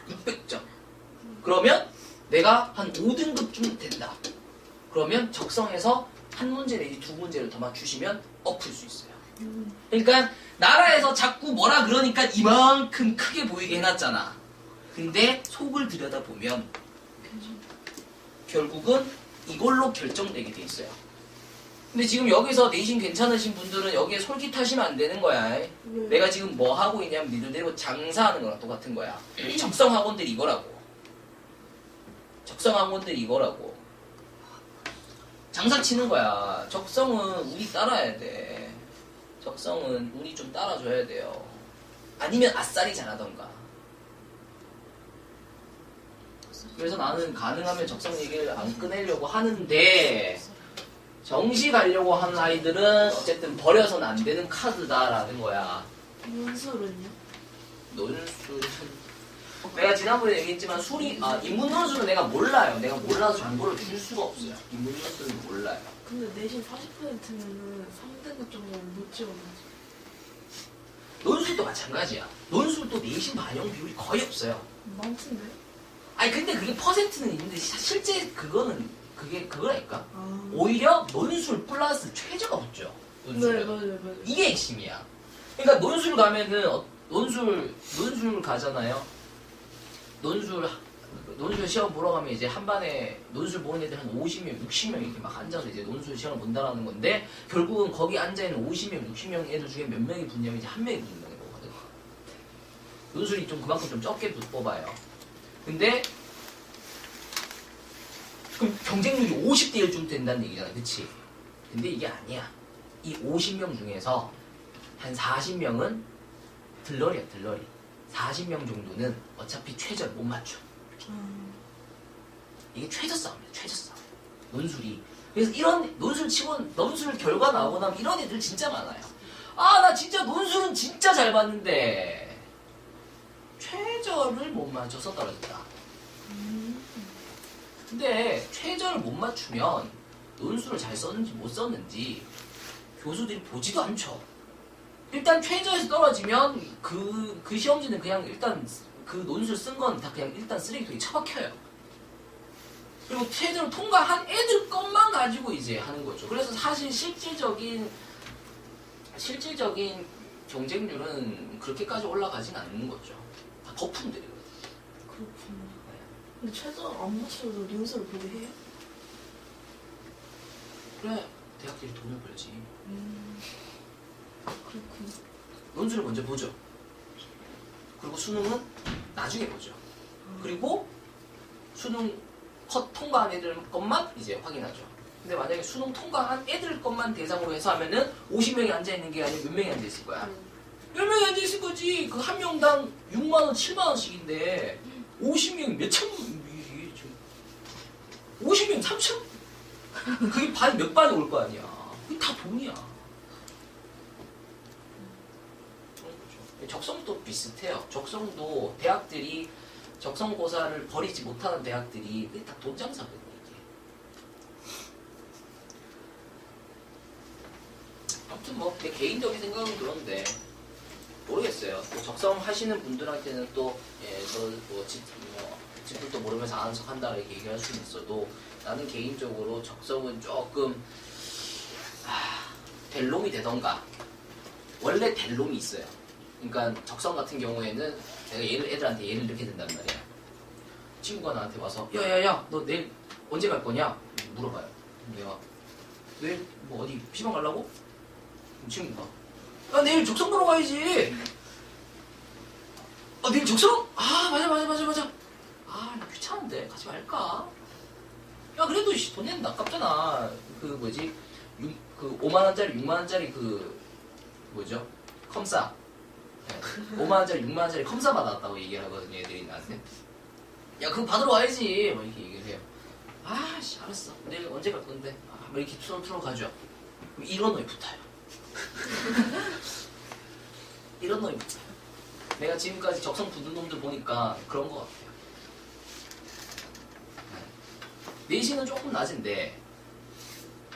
600점. 그러면 내가 한 5등급쯤 된다. 그러면 적성에서 한 문제 내지 두 문제를 더 맞추시면 엎을 수 있어요. 그러니까 나라에서 자꾸 뭐라 그러니까 이만큼 크게 보이게 해놨잖아. 근데 속을 들여다보면 결국은 이걸로 결정되게 돼 있어요. 근데 지금 여기서 내신 괜찮으신 분들은 여기에 솔깃하시면 안 되는 거야. 내가 지금 뭐 하고 있냐면 니들 데리고 장사하는 거랑 똑같은 거야. 적성 학원들이 이거라고. 적성 학원들이 이거라고. 장사 치는 거야. 적성은 운이 따라야 돼. 적성은 운이 좀 따라줘야 돼요. 아니면 아싸리 잘하던가. 그래서 나는 가능하면 적성 얘기를 안 꺼내려고 하는데 정시 가려고 하는 아이들은 어쨌든 버려서는 안 되는 카드다라는 거야. 논술은요? 논술은 내가 지난번에 얘기했지만 인문 논술은 내가 몰라요. 내가 몰라서 정보를 줄 수가 없어요. 인문 논술은 몰라요. 근데 내신 40%면은 3등급 정도 못 지원하지. 논술도 마찬가지야. 논술도 내신 반영 비율이 거의 없어요. 많던데? 아니 근데 그게 퍼센트는 있는데 실제 그거는 그거라니까. 아. 오히려 논술 플러스 최저가 붙죠. 네, 논술은. 맞아요. 이게 핵심이야. 그러니까 논술 가면은 논술 가잖아요. 논술 시험 보러 가면 이제 한 반에 논술 보는 애들 한 50명, 60명 이렇게 막 앉아서 이제 논술 시험을 본다라는 건데 결국은 거기 앉아 있는 50명, 60명 애들 중에 몇 명이 붙냐면 이제 한 명이 붙는 거거든. 논술이 좀 그만큼 좀 적게 뽑아요. 근데 그럼 경쟁률이 50대 1쯤 된다는 얘기잖아, 그치? 근데 이게 아니야. 이 50명 중에서 한 40명은 들러리야, 들러리. 40명 정도는 어차피 최저를 못 맞춰. 이게 최저 싸움이야, 최저 싸움. 논술이. 그래서 이런 논술 치곤, 논술 결과 나오고 나면 이런 애들 진짜 많아요. 아, 나 진짜 논술은 진짜 잘 봤는데, 최저를 못 맞춰서 떨어졌다. 근데 최저를 못 맞추면 논술을 잘 썼는지 못 썼는지 교수들이 보지도 않죠. 일단 최저에서 떨어지면 그 시험지는 그냥 일단 그 논술 쓴 건 다 그냥 일단 쓰레기통에 처박혀요. 그리고 최저를 통과한 애들 것만 가지고 이제 하는 거죠. 그래서 사실 실질적인 경쟁률은 그렇게까지 올라가진 않는 거죠. 다 거품들이거든요. 그렇구나. 근데 최저 안 맞춰도 논술을 보게 해요? 그래, 대학들이 돈을 벌지. 그렇구나. 논술을 먼저 보죠. 그리고 수능은 나중에 보죠. 그리고 수능 통과한 애들 것만 이제 확인하죠. 근데 만약에 수능 통과한 애들 것만 대상으로 해서 하면은 50명이 앉아있는 게 아니고 몇 명이 앉아있을 거야? 10명이 앉아있을 거지. 그 한 명당 6만원, 7만원씩인데 50명이 몇천만 원이 지금 50명 3천? 그게 몇 반이 올 거 아니야. 그게 다 돈이야. 적성도 비슷해요. 적성도 대학들이 적성고사를 버리지 못하는 대학들이 그게 다 돈 장사거든요. 이게. 아무튼 뭐 내 개인적인 생각은 그런데 모르겠어요. 또 적성 하시는 분들한테는 또 집불도 모르면서 아는 척 한다 이렇게 얘기할 수는 있어도 나는 개인적으로 적성은 조금 될 놈이 되던가 원래 될 놈이 있어요. 그러니까 적성 같은 경우에는 내가 애들한테 예를 이렇게 든단 말이야. 친구가 나한테 와서 야야야 너 내일 언제 갈 거냐? 물어봐요. 내가 내일 뭐 어디 PC방 가려고? 그럼 친구가 야 내일 적성 보러 가야지. 내일 적성? 아 맞아 아 나 귀찮은데 가지 말까? 야 그래도 돈 낸다 아깝잖아. 그 뭐지 그 5만원짜리 6만원짜리 그 뭐죠? 컴싸 5만원짜리 6만원짜리 컴싸 받았다고 얘기를 하거든요. 애들이 나한테 야 그거 받으러 와야지 뭐 이렇게 얘기를 해요. 아씨 알았어 내일 언제 갈 건데 뭐 이렇게 투렁투렁 가죠. 그럼 이런 놈이 붙어요. 이런 놈이 붙어요. 내가 지금까지 적성 붙는 놈들 보니까 그런 것 같아요. 내신은 조금 낮은데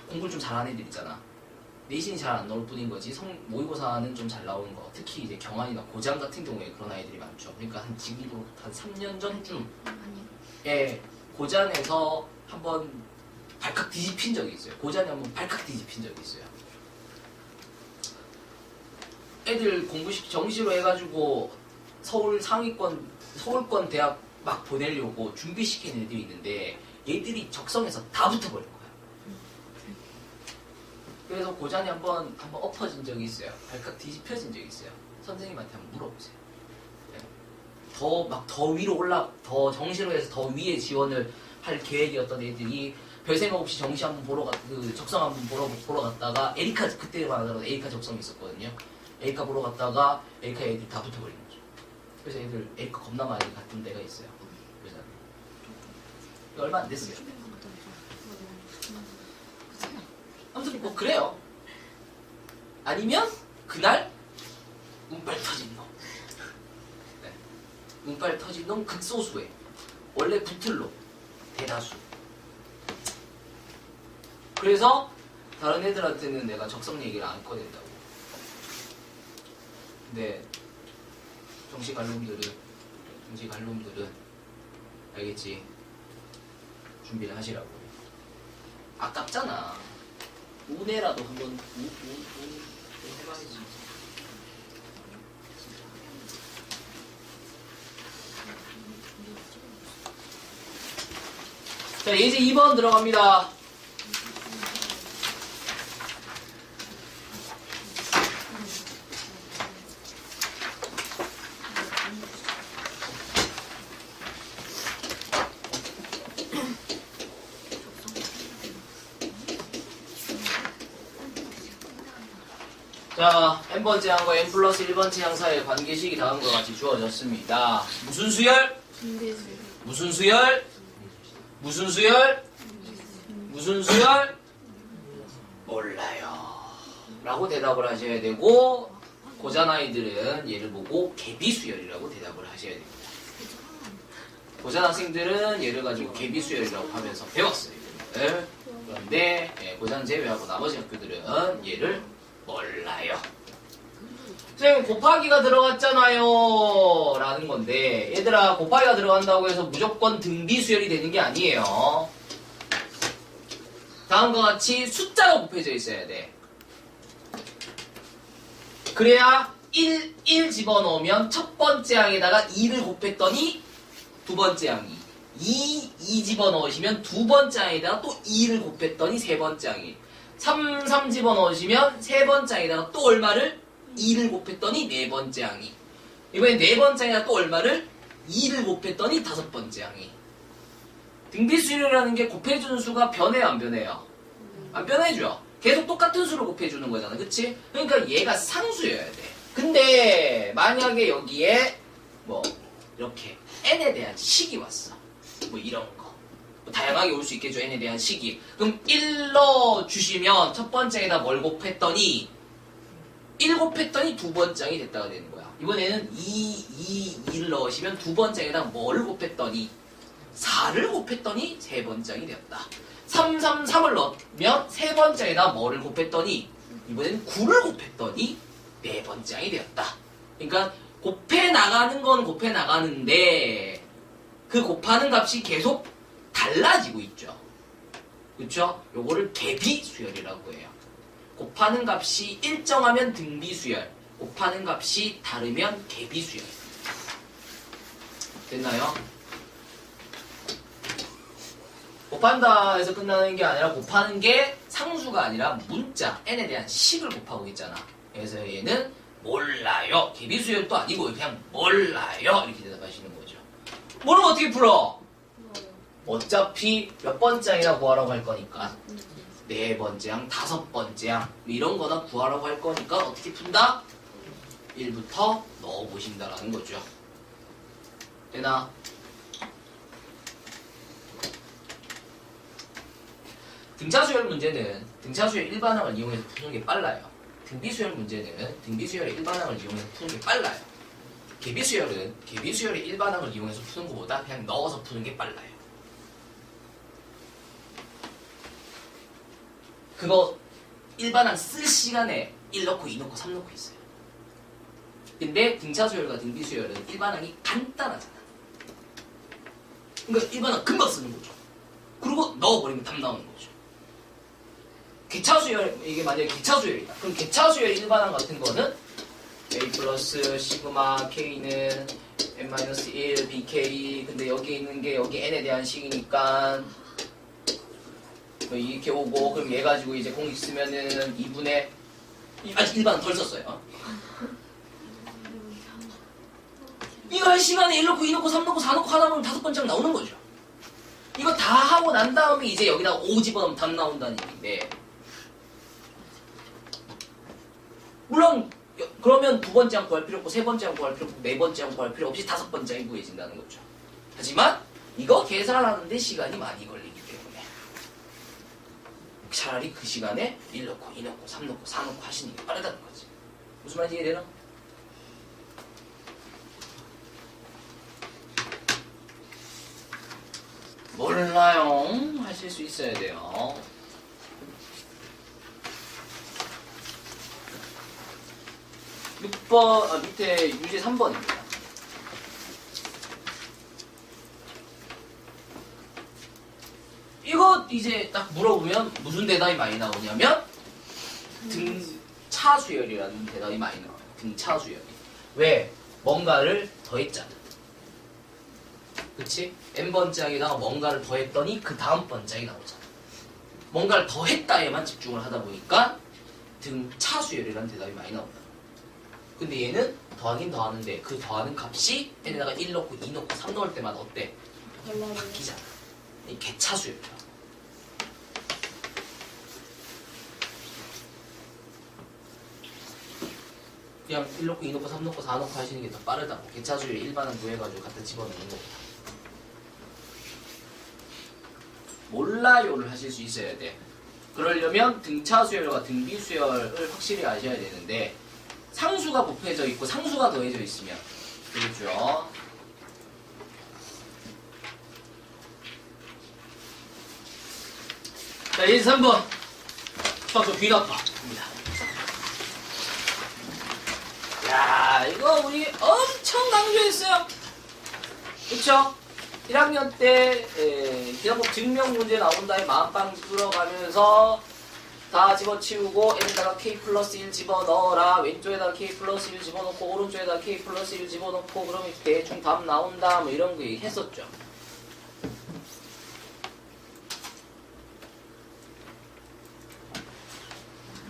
공부를 좀 잘하는 애들 있잖아. 내신이 잘 안 나올 뿐인 거지 모의고사는 좀 잘 나오는 거. 특히 이제 경환이나 고장 같은 경우에 그런 아이들이 많죠. 그러니까 한 지금으로 한 3년 전쯤에 고장에서 한번 발칵 뒤집힌 적이 있어요. 고장에 한번 발칵 뒤집힌 적이 있어요. 애들 공부 정시로 해가지고 서울권 대학 막 보내려고 준비시키는 애들이 있는데 얘들이 적성에서 다 붙어버린 거야. 그래서 고전이 한번 엎어진 적이 있어요. 발칵 뒤집혀진 적이 있어요. 선생님한테 한번 물어보세요. 더 위로 더 정시로 해서 더 위에 지원을 할 계획이었던 애들이 별 생각 없이 정시 한번 적성 한번 보러 갔다가 에리카 그때만 하더라도 에리카 적성이 있었거든요. 에리카 보러 갔다가 에리카 애들이 다 붙어버린 거죠. 그래서 애들 에리카 겁나 많이 갔던 데가 있어요. 그래서 얼마 안 됐어요. 아무튼 뭐 그래요. 아니면 그날 운빨 터진 놈. 네. 운빨 터진 놈 극소수에 원래 붙을 놈 대다수. 그래서 다른 애들한테는 내가 적성 얘기를 안 꺼낸다고. 근데 정시 갈 놈들은 알겠지? 준비를 하시라고. 아깝잖아. 운에라도 한번 해봐야지. 자, 이제 2번 들어갑니다. 자, n번째 항과 n 플러스 1번째 항 사이의 관계식이 다음과 같이 주어졌습니다. 무슨 수열? 무슨 수열? 무슨 수열? 무슨 수열? 몰라요. 라고 대답을 하셔야 되고, 고잔아이들은 얘를 보고 개비수열이라고 대답을 하셔야 됩니다. 고잔 학생들은 얘를 가지고 개비수열이라고 하면서 배웠어요. 그런데 고잔 제외하고 나머지 학교들은 얘를 몰라요. 선생님 곱하기가 들어갔잖아요 라는 건데, 얘들아 곱하기가 들어간다고 해서 무조건 등비수열이 되는 게 아니에요. 다음과 같이 숫자가 곱해져 있어야 돼. 그래야 1 집어넣으면 첫 번째 항에다가 2를 곱했더니 두 번째 항이, 2 집어넣으시면 두 번째 항에다가 또 2를 곱했더니 세 번째 항이, 3 집어넣으시면 세 번째 항에다가 또 얼마를? 2를 곱했더니 네 번째 항이. 이번엔 네 번째 항에다가 또 얼마를? 2를 곱했더니 다섯 번째 항이. 등비수열이라는 게 곱해주는 수가 변해요, 안 변해요? 안 변해죠. 계속 똑같은 수를 곱해주는 거잖아, 그치? 그러니까 얘가 상수여야 돼. 근데 만약에 여기에 뭐 이렇게 n에 대한 식이 왔어. 뭐 이런 거. 다양하게 올 수 있겠죠, n에 대한 식이. 그럼 1 넣어주시면 첫 번째에다 뭘 곱했더니 1 곱했더니 두 번째 항이 됐다가 되는 거야. 이번에는 2를 넣으시면 두 번째 항에다 뭘 곱했더니 4를 곱했더니 세 번째 항이 되었다. 3을 넣으면 세 번째 항에다 뭐를 곱했더니 이번에는 9를 곱했더니 네 번째 항이 되었다. 그러니까 곱해 나가는 건 곱해 나가는데 그 곱하는 값이 계속 달라지고 있죠. 그쵸? 요거를 개비수열이라고 해요. 곱하는 값이 일정하면 등비수열, 곱하는 값이 다르면 개비수열. 됐나요? 곱한다 해서 끝나는 게 아니라 곱하는 게 상수가 아니라 문자, n에 대한 식을 곱하고 있잖아. 그래서 얘는 몰라요. 개비수열도 아니고 그냥 몰라요. 이렇게 대답하시는 거죠. 뭐는 어떻게 풀어? 어차피 몇 번째 항이나 구하라고 할 거니까 네 번째 항, 다섯 번째 항 이런 거나 구하라고 할 거니까 어떻게 푼다? 1부터 넣어보신다라는 거죠. 되나? 등차수열 문제는 등차수열 일반항을 이용해서 푸는 게 빨라요. 등비수열 문제는 등비수열의 일반항을 이용해서 푸는 게 빨라요. 개비수열은 개비수열의 일반항을 이용해서 푸는 것보다 그냥 넣어서 푸는 게 빨라요. 그거 일반항 쓸 시간에 1 넣고 2 넣고 3 넣고 있어요. 근데 등차수열과 등비수열은 일반항이 간단하잖아. 그러니까 일반항 금방 쓰는 거죠. 그리고 넣어버리면 답 나오는 거죠. 개차수열, 이게 만약에 개차수열이다. 그럼 개차수열 일반항 같은 거는 A 플러스 시그마 K는 N-1 BK. 근데 여기 있는 게 여기 N에 대한 식이니까 뭐 이렇게 오고, 그럼 얘 가지고 이제 공식 쓰면은 2분의 아직 일반은 덜 썼어요. 이거 할 시간에 1 넣고 2 넣고 3 넣고 4 넣고 하다 보면 다섯 번째 나오는 거죠. 이거 다 하고 난 다음에 이제 여기다 5 집어넣으면 답 나온다는 얘기인데, 물론 그러면 두 번째 항 구할 필요 없고 세 번째 항 구할 필요 없고 네 번째 항 구할 필요 없이 다섯 번째 항이 구해진다는 거죠. 하지만 이거 계산하는데 시간이 많이 걸리기 때문에 차라리 그 시간에 1 넣고 2 넣고 3 넣고 4 넣고 하시는 게 빠르다는 거지. 무슨 말인지 이해되나? 몰라요. 하실 수 있어야 돼요. 6번, 밑에 유제 3번입니다. 이거 이제 딱 물어보면 무슨 대답이 많이 나오냐면 등차수열이라는 대답이 많이 나와요. 등차수열이. 왜? 뭔가를 더했잖아. 그치? n번짝에다가 뭔가를 더했더니 그 다음 번짝이 나오잖아. 뭔가를 더했다에만 집중을 하다 보니까 등차수열이라는 대답이 많이 나온다. 근데 얘는 더하긴 더하는데 그 더하는 값이 n에다가 1 넣고 2 넣고 3 넣을 때마다 어때? 바뀌잖아. 이 개차수열이야. 그냥 1 넣고 2 넣고 3 넣고 4 넣고 하시는 게 더 빠르다고. 개차수열 일반은 구해가지고 갖다 집어넣는 거고. 몰라요를 하실 수 있어야 돼. 그러려면 등차수열과 등비수열을 확실히 아셔야 되는데 상수가 곱해져 있고 상수가 더해져 있으면 그렇죠. 자, 1, 3번 수학적 귀납파입니다. 야, 이거 우리 엄청 강조했어요. 그쵸? 1학년 때 기하법 증명 문제 나온 다음에 마음빵 뚫어가면서 다 집어치우고 n에다가 k 플러스 1 집어넣어라. 왼쪽에다가 k 플러스 1 집어넣고 오른쪽에다가 k 플러스 1 집어넣고 그러면 대충 답 나온다 뭐 이런 거 얘기했었죠.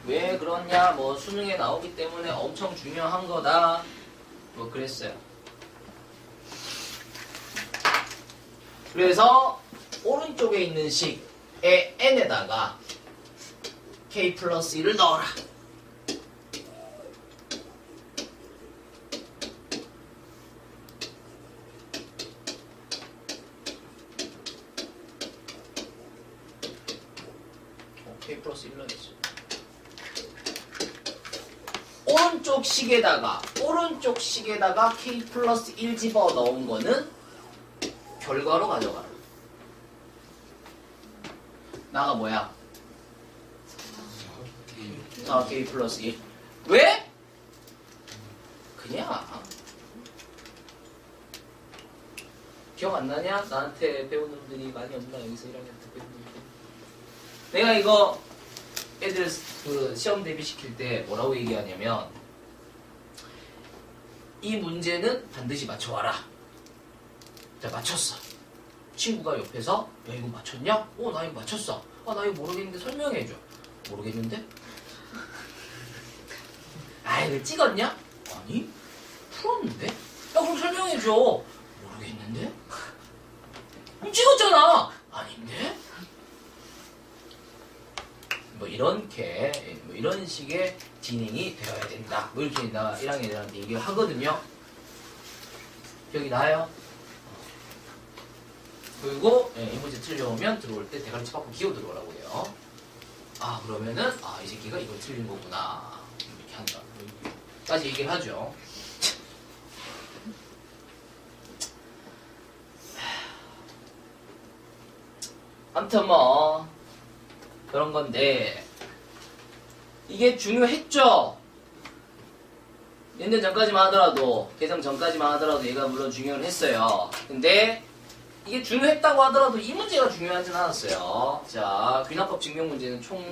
왜 그러냐, 뭐 수능에 나오기 때문에 엄청 중요한 거다 뭐 그랬어요. 그래서 오른쪽에 있는 식의 n에다가 k 플러스 1을 넣어라. k 플러스 1 넣었어. 오른쪽 식에다가 k 플러스 1 집어 넣은 거는 결과로 가져가라. 나가 뭐야? 4k 플러스 1. 왜? 그냥 기억 안 나냐? 나한테 배우는 분들이 많이 없나? 여기서 1학년 때 배우는 분들. 내가 이거 애들 그 시험 대비 시킬 때 뭐라고 얘기하냐면 이 문제는 반드시 맞춰와라. 자, 맞췄어. 친구가 옆에서 야, 이거 맞췄냐? 나 이거 맞췄어. 나 이거 모르겠는데 설명해줘. 모르겠는데? 이거 찍었냐? 아니, 풀었는데? 야, 그럼 설명해줘. 모르겠는데? 그럼 찍었잖아. 아닌데? 뭐 이렇게 뭐 이런 식의 진행이 되어야 된다. 뭐 이렇게 내가 1학년 애들한테 얘기를 하거든요. 기억이 나요? 그리고 이 문제 틀려오면 들어올 때 대가리 쳐 받고 기어 들어오라고 해요. 그러면은 이 새끼가 이걸 틀린 거구나 이렇게 한다. 까지 얘기를 하죠. 아무튼 뭐 그런 건데 이게 중요했죠. 연년 전까지만 하더라도 개정 전까지만 하더라도 얘가 물론 중요를 했어요. 근데 이게 중요했다고 하더라도 이 문제가 중요하진 않았어요. 자, 귀납법 증명 문제는 총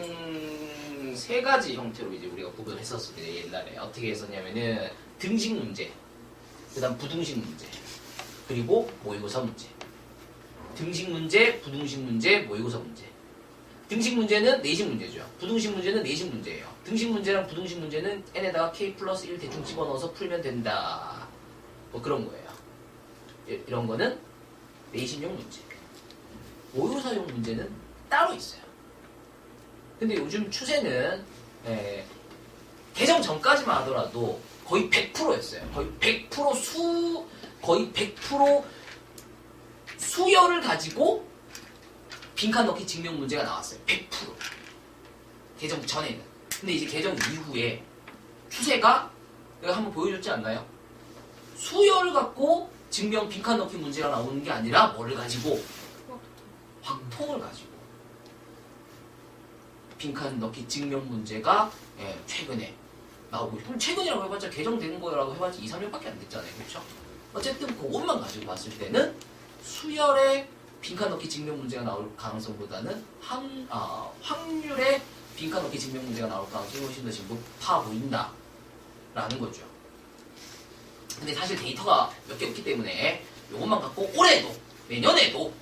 3가지 형태로 이제 우리가 구분을 했었습니다. 옛날에 어떻게 했었냐면은 등식 문제, 그다음 부등식 문제, 그리고 모의고사 문제. 등식 문제, 부등식 문제, 모의고사 문제. 등식 문제는 내식 문제죠. 부등식 문제는 내식 문제예요. 등식 문제랑 부등식 문제는 n에다가 k 플러스 1 대충 집어넣어서 풀면 된다. 뭐 그런 거예요. 이런 거는 내신용 문제. 모의고사용 문제는 따로 있어요. 근데 요즘 추세는 개정 전까지만 하더라도 거의 100%였어요. 거의 100% 수열을 가지고 빈칸 넣기 증명 문제가 나왔어요. 100%. 개정 전에는. 근데 이제 개정 이후에 추세가 내가 한번 보여줬지 않나요? 수열을 갖고 증명 빈칸 넣기 문제가 나오는 게 아니라 뭐를 가지고? 확통을 가지고 빈칸 넣기 증명 문제가 최근에 나오고 있고 최근이라고 해봤자 개정되는 거라고 해봤자 2, 3년밖에 안 됐잖아요. 그렇죠? 어쨌든 그것만 가지고 봤을 때는 수열의 빈칸 넣기 증명 문제가 나올 가능성보다는 확률의 빈칸 넣기 증명 문제가 나올 가능성이 훨씬 더 지금 높아 보인다라는 거죠. 근데 사실 데이터가 몇 개 없기 때문에 이것만 갖고 올해도 내년에도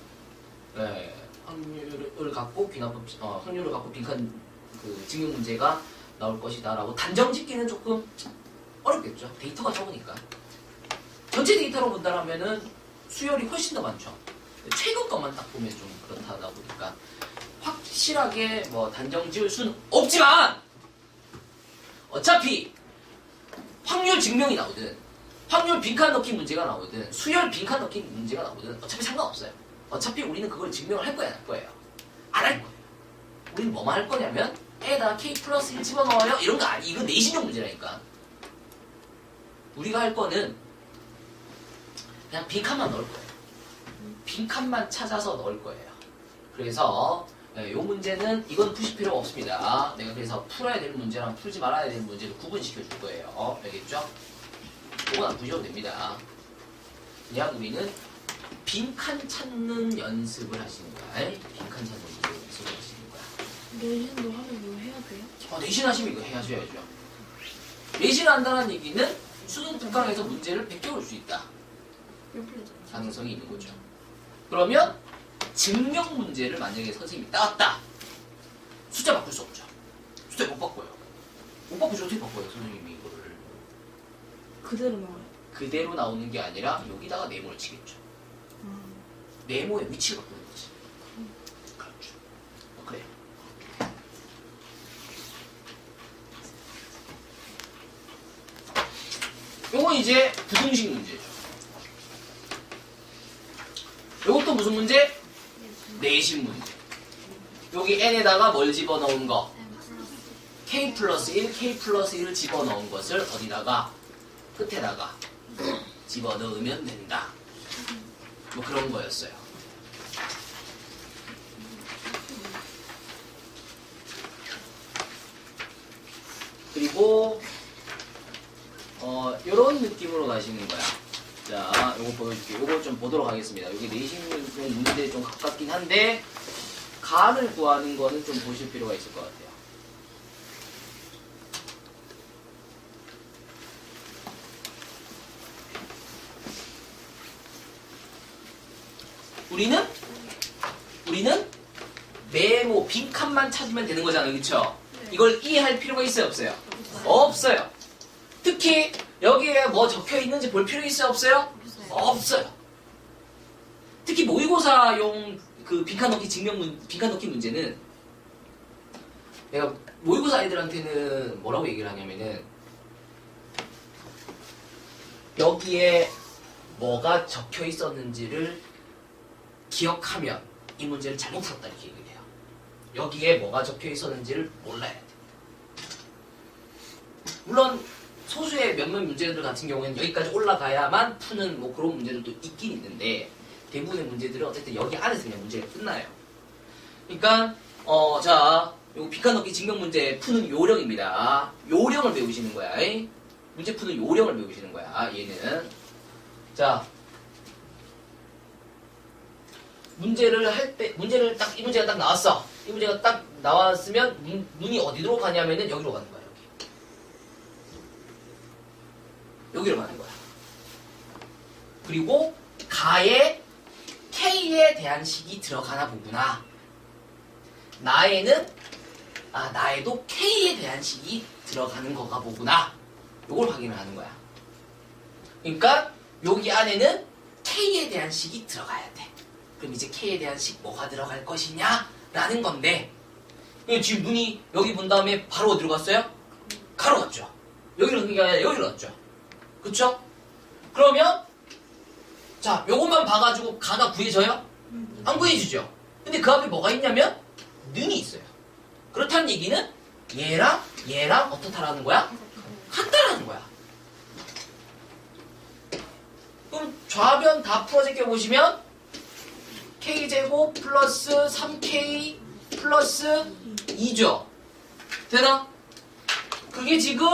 확률을 갖고 확률을 갖고 빈칸 그 증명 문제가 나올 것이다라고 단정 짓기는 조금 어렵겠죠. 데이터가 적으니까. 전체 데이터로 본다면은 수열이 훨씬 더 많죠. 최근 것만 딱 보면 좀 그렇다 보니까 확실하게 뭐 단정 지을 수는 없지만 어차피 확률 증명이 나오든 확률 빈칸 넣기 문제가 나오든 수열 빈칸 넣기 문제가 나오든 어차피 상관없어요. 어차피 우리는 그걸 증명을 할 거야, 안 할 거예요? 안 할 거예요. 우리는 뭐만 할 거냐면 에다 k 플러스 1 집어넣어요? 이런 거 아니, 이거 내신용 문제라니까. 우리가 할 거는 그냥 빈칸만 넣을 거예요. 빈칸만 찾아서 넣을 거예요. 그래서 이 문제는 이건 푸실 필요가 없습니다. 내가 그래서 풀어야 될 문제랑 풀지 말아야 될 문제를 구분시켜 줄 거예요. 알겠죠? 그건 안 푸셔도 됩니다. 그냥 우리는 빈칸 찾는 연습을 하시는 거야. 빈칸 찾는 연습을 하시는 거야. 내신도 하면 이거 해야 돼요? 내신 하시면 이거 해야죠. 내신 한다는 얘기는 수능 국강에서 문제를 베껴올 수 있다. 가능성이 있는 거죠. 그러면 증명 문제를 만약에 선생님이 따왔다. 숫자 바꿀 수 없죠. 숫자 못 바꿔요. 못 바꾸죠. 어떻게 바꿔요, 선생님이 이거를. 그대로 나와요. 그대로 나오는 게 아니라 여기다가 네모를 치겠죠. 네모의 위치를 바꾸는 거지. 그렇죠. 그래. 요건 이제 부등식 문제죠. 요것도 무슨 문제? 내신 문제. 여기 n에다가 뭘 집어넣은 거? k 플러스 1, k 플러스 1을 집어넣은 것을 어디다가? 끝에다가 집어넣으면 된다. 뭐 그런 거였어요. 그리고 요런 느낌으로 가시는 거야. 자, 요거 보여줄게요. 요거 좀 보도록 하겠습니다. 여기 내신 문제에 좀 가깝긴 한데 간을 구하는 거는 좀 보실 필요가 있을 것 같아요. 우리는 네모 빈칸만 찾으면 되는 거잖아요. 그쵸? 이걸 이해할 필요가 있어요, 없어요? 없어요. 특히 여기에 뭐 적혀 있는지 볼 필요 있어요, 없어요? 없어요. 특히 모의고사용 그 빈칸 넣기 문제는 내가 모의고사 아이들한테는 뭐라고 얘기를 하냐면은 여기에 뭐가 적혀 있었는지를 기억하면 이 문제를 잘못 풀었다 이렇게 얘기를 해요. 여기에 뭐가 적혀 있었는지를 몰라야 돼. 물론 소수의 몇몇 문제들 같은 경우에는 여기까지 올라가야만 푸는 뭐 그런 문제들도 있긴 있는데 대부분의 문제들은 어쨌든 여기 안에서 그냥 문제가 끝나요. 그러니까 자, 요거 빈칸 넣기 증명 문제 푸는 요령입니다. 요령을 배우시는 거야. 문제 푸는 요령을 배우시는 거야. 얘는 자, 문제를 할 때 이 문제가 딱 나왔어. 이 문제가 딱 나왔으면 눈이 어디로 가냐면은 여기로 가는 거야. 여기로 가는 거야. 그리고 가에 K에 대한 식이 들어가나 보구나. 나에도 K에 대한 식이 들어가는 거가 보구나. 요걸 확인을 하는 거야. 그러니까 여기 안에는 K에 대한 식이 들어가야 돼. 그럼 이제 K에 대한 식 뭐가 들어갈 것이냐? 라는 건데 지금 눈이 여기 본 다음에 바로 어디로 갔어요? 가로 갔죠. 여기로 간게 아니라 여기로 갔죠. 그쵸? 그러면 자, 요것만 봐가지고 가가 구해져요? 안 구해지죠? 근데 그 앞에 뭐가 있냐면 능이 있어요. 그렇다는 얘기는 얘랑 어떻다라는 거야? 같다라는 거야. 그럼 좌변 다 풀어제껴 보시면 K제곱 플러스 3K 플러스 2죠. 되나? 그게 지금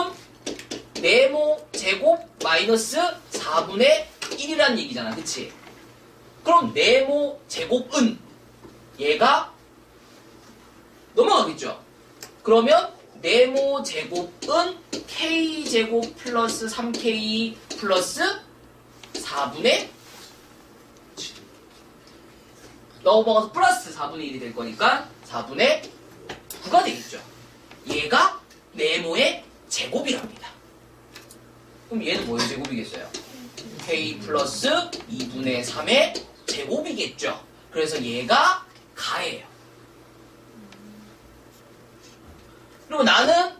네모 제곱 마이너스 4분의 1이라는 얘기잖아. 그치? 그럼 네모 제곱은 얘가 넘어가겠죠? 그러면 네모 제곱은 K제곱 플러스 3K 플러스 4분의 넘어가서 플러스 4분의 1이 될 거니까 4분의 9가 되겠죠. 얘가 네모의 제곱이랍니다. 그럼 얘는 뭐의 제곱이겠어요? K 플러스 2분의 3의 제곱이겠죠. 그래서 얘가 가예요. 그리고 나는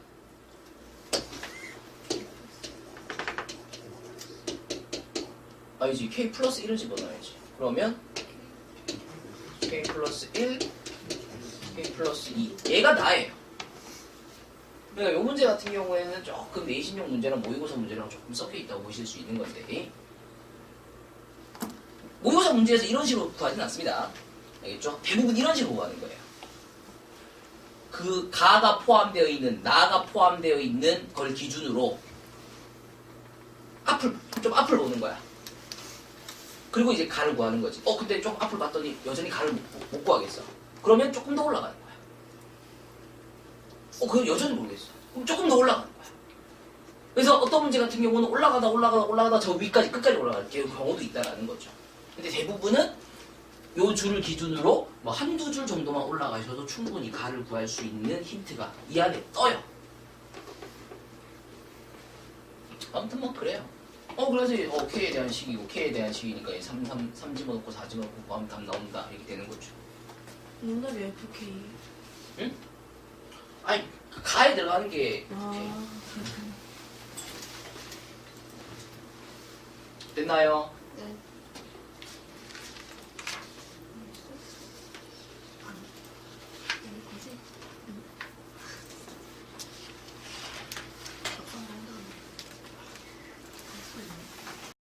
아니지 K 플러스 1을 집어넣어야지. 그러면 K 플러스 1, K 플러스 2 얘가 나예요. 그러니까 이 문제 같은 경우에는 조금 내신용 문제랑 모의고사 문제랑 조금 섞여있다고 보실 수 있는 건데 모의고사 문제에서 이런 식으로 구하지는 않습니다. 알겠죠? 대부분 이런 식으로 구하는 거예요. 그 가가 포함되어 있는 나가 포함되어 있는 걸 기준으로 좀 앞을 보는 거야. 그리고 이제 가를 구하는 거지. 근데 좀 앞을 봤더니 여전히 가를 못 구하겠어. 그러면 조금 더 올라가는 거야. 그건 여전히 모르겠어. 그럼 조금 더 올라가는 거야. 그래서 어떤 문제 같은 경우는 올라가다 저 위까지 끝까지 올라가는 경우도 있다라는 거죠. 근데 대부분은 요 줄을 기준으로 뭐 한두 줄 정도만 올라가셔도 충분히 가를 구할 수 있는 힌트가 이 안에 떠요. 아무튼 뭐 그래요. 그래서 K에 대한 식이고 K에 대한 식이니까 3 집어넣고 4 집어넣고 하면 답 나온다 이렇게 되는 거죠. 정답이 FK. 응? 아니 가에 들어가는 게 아, 됐나요? 네.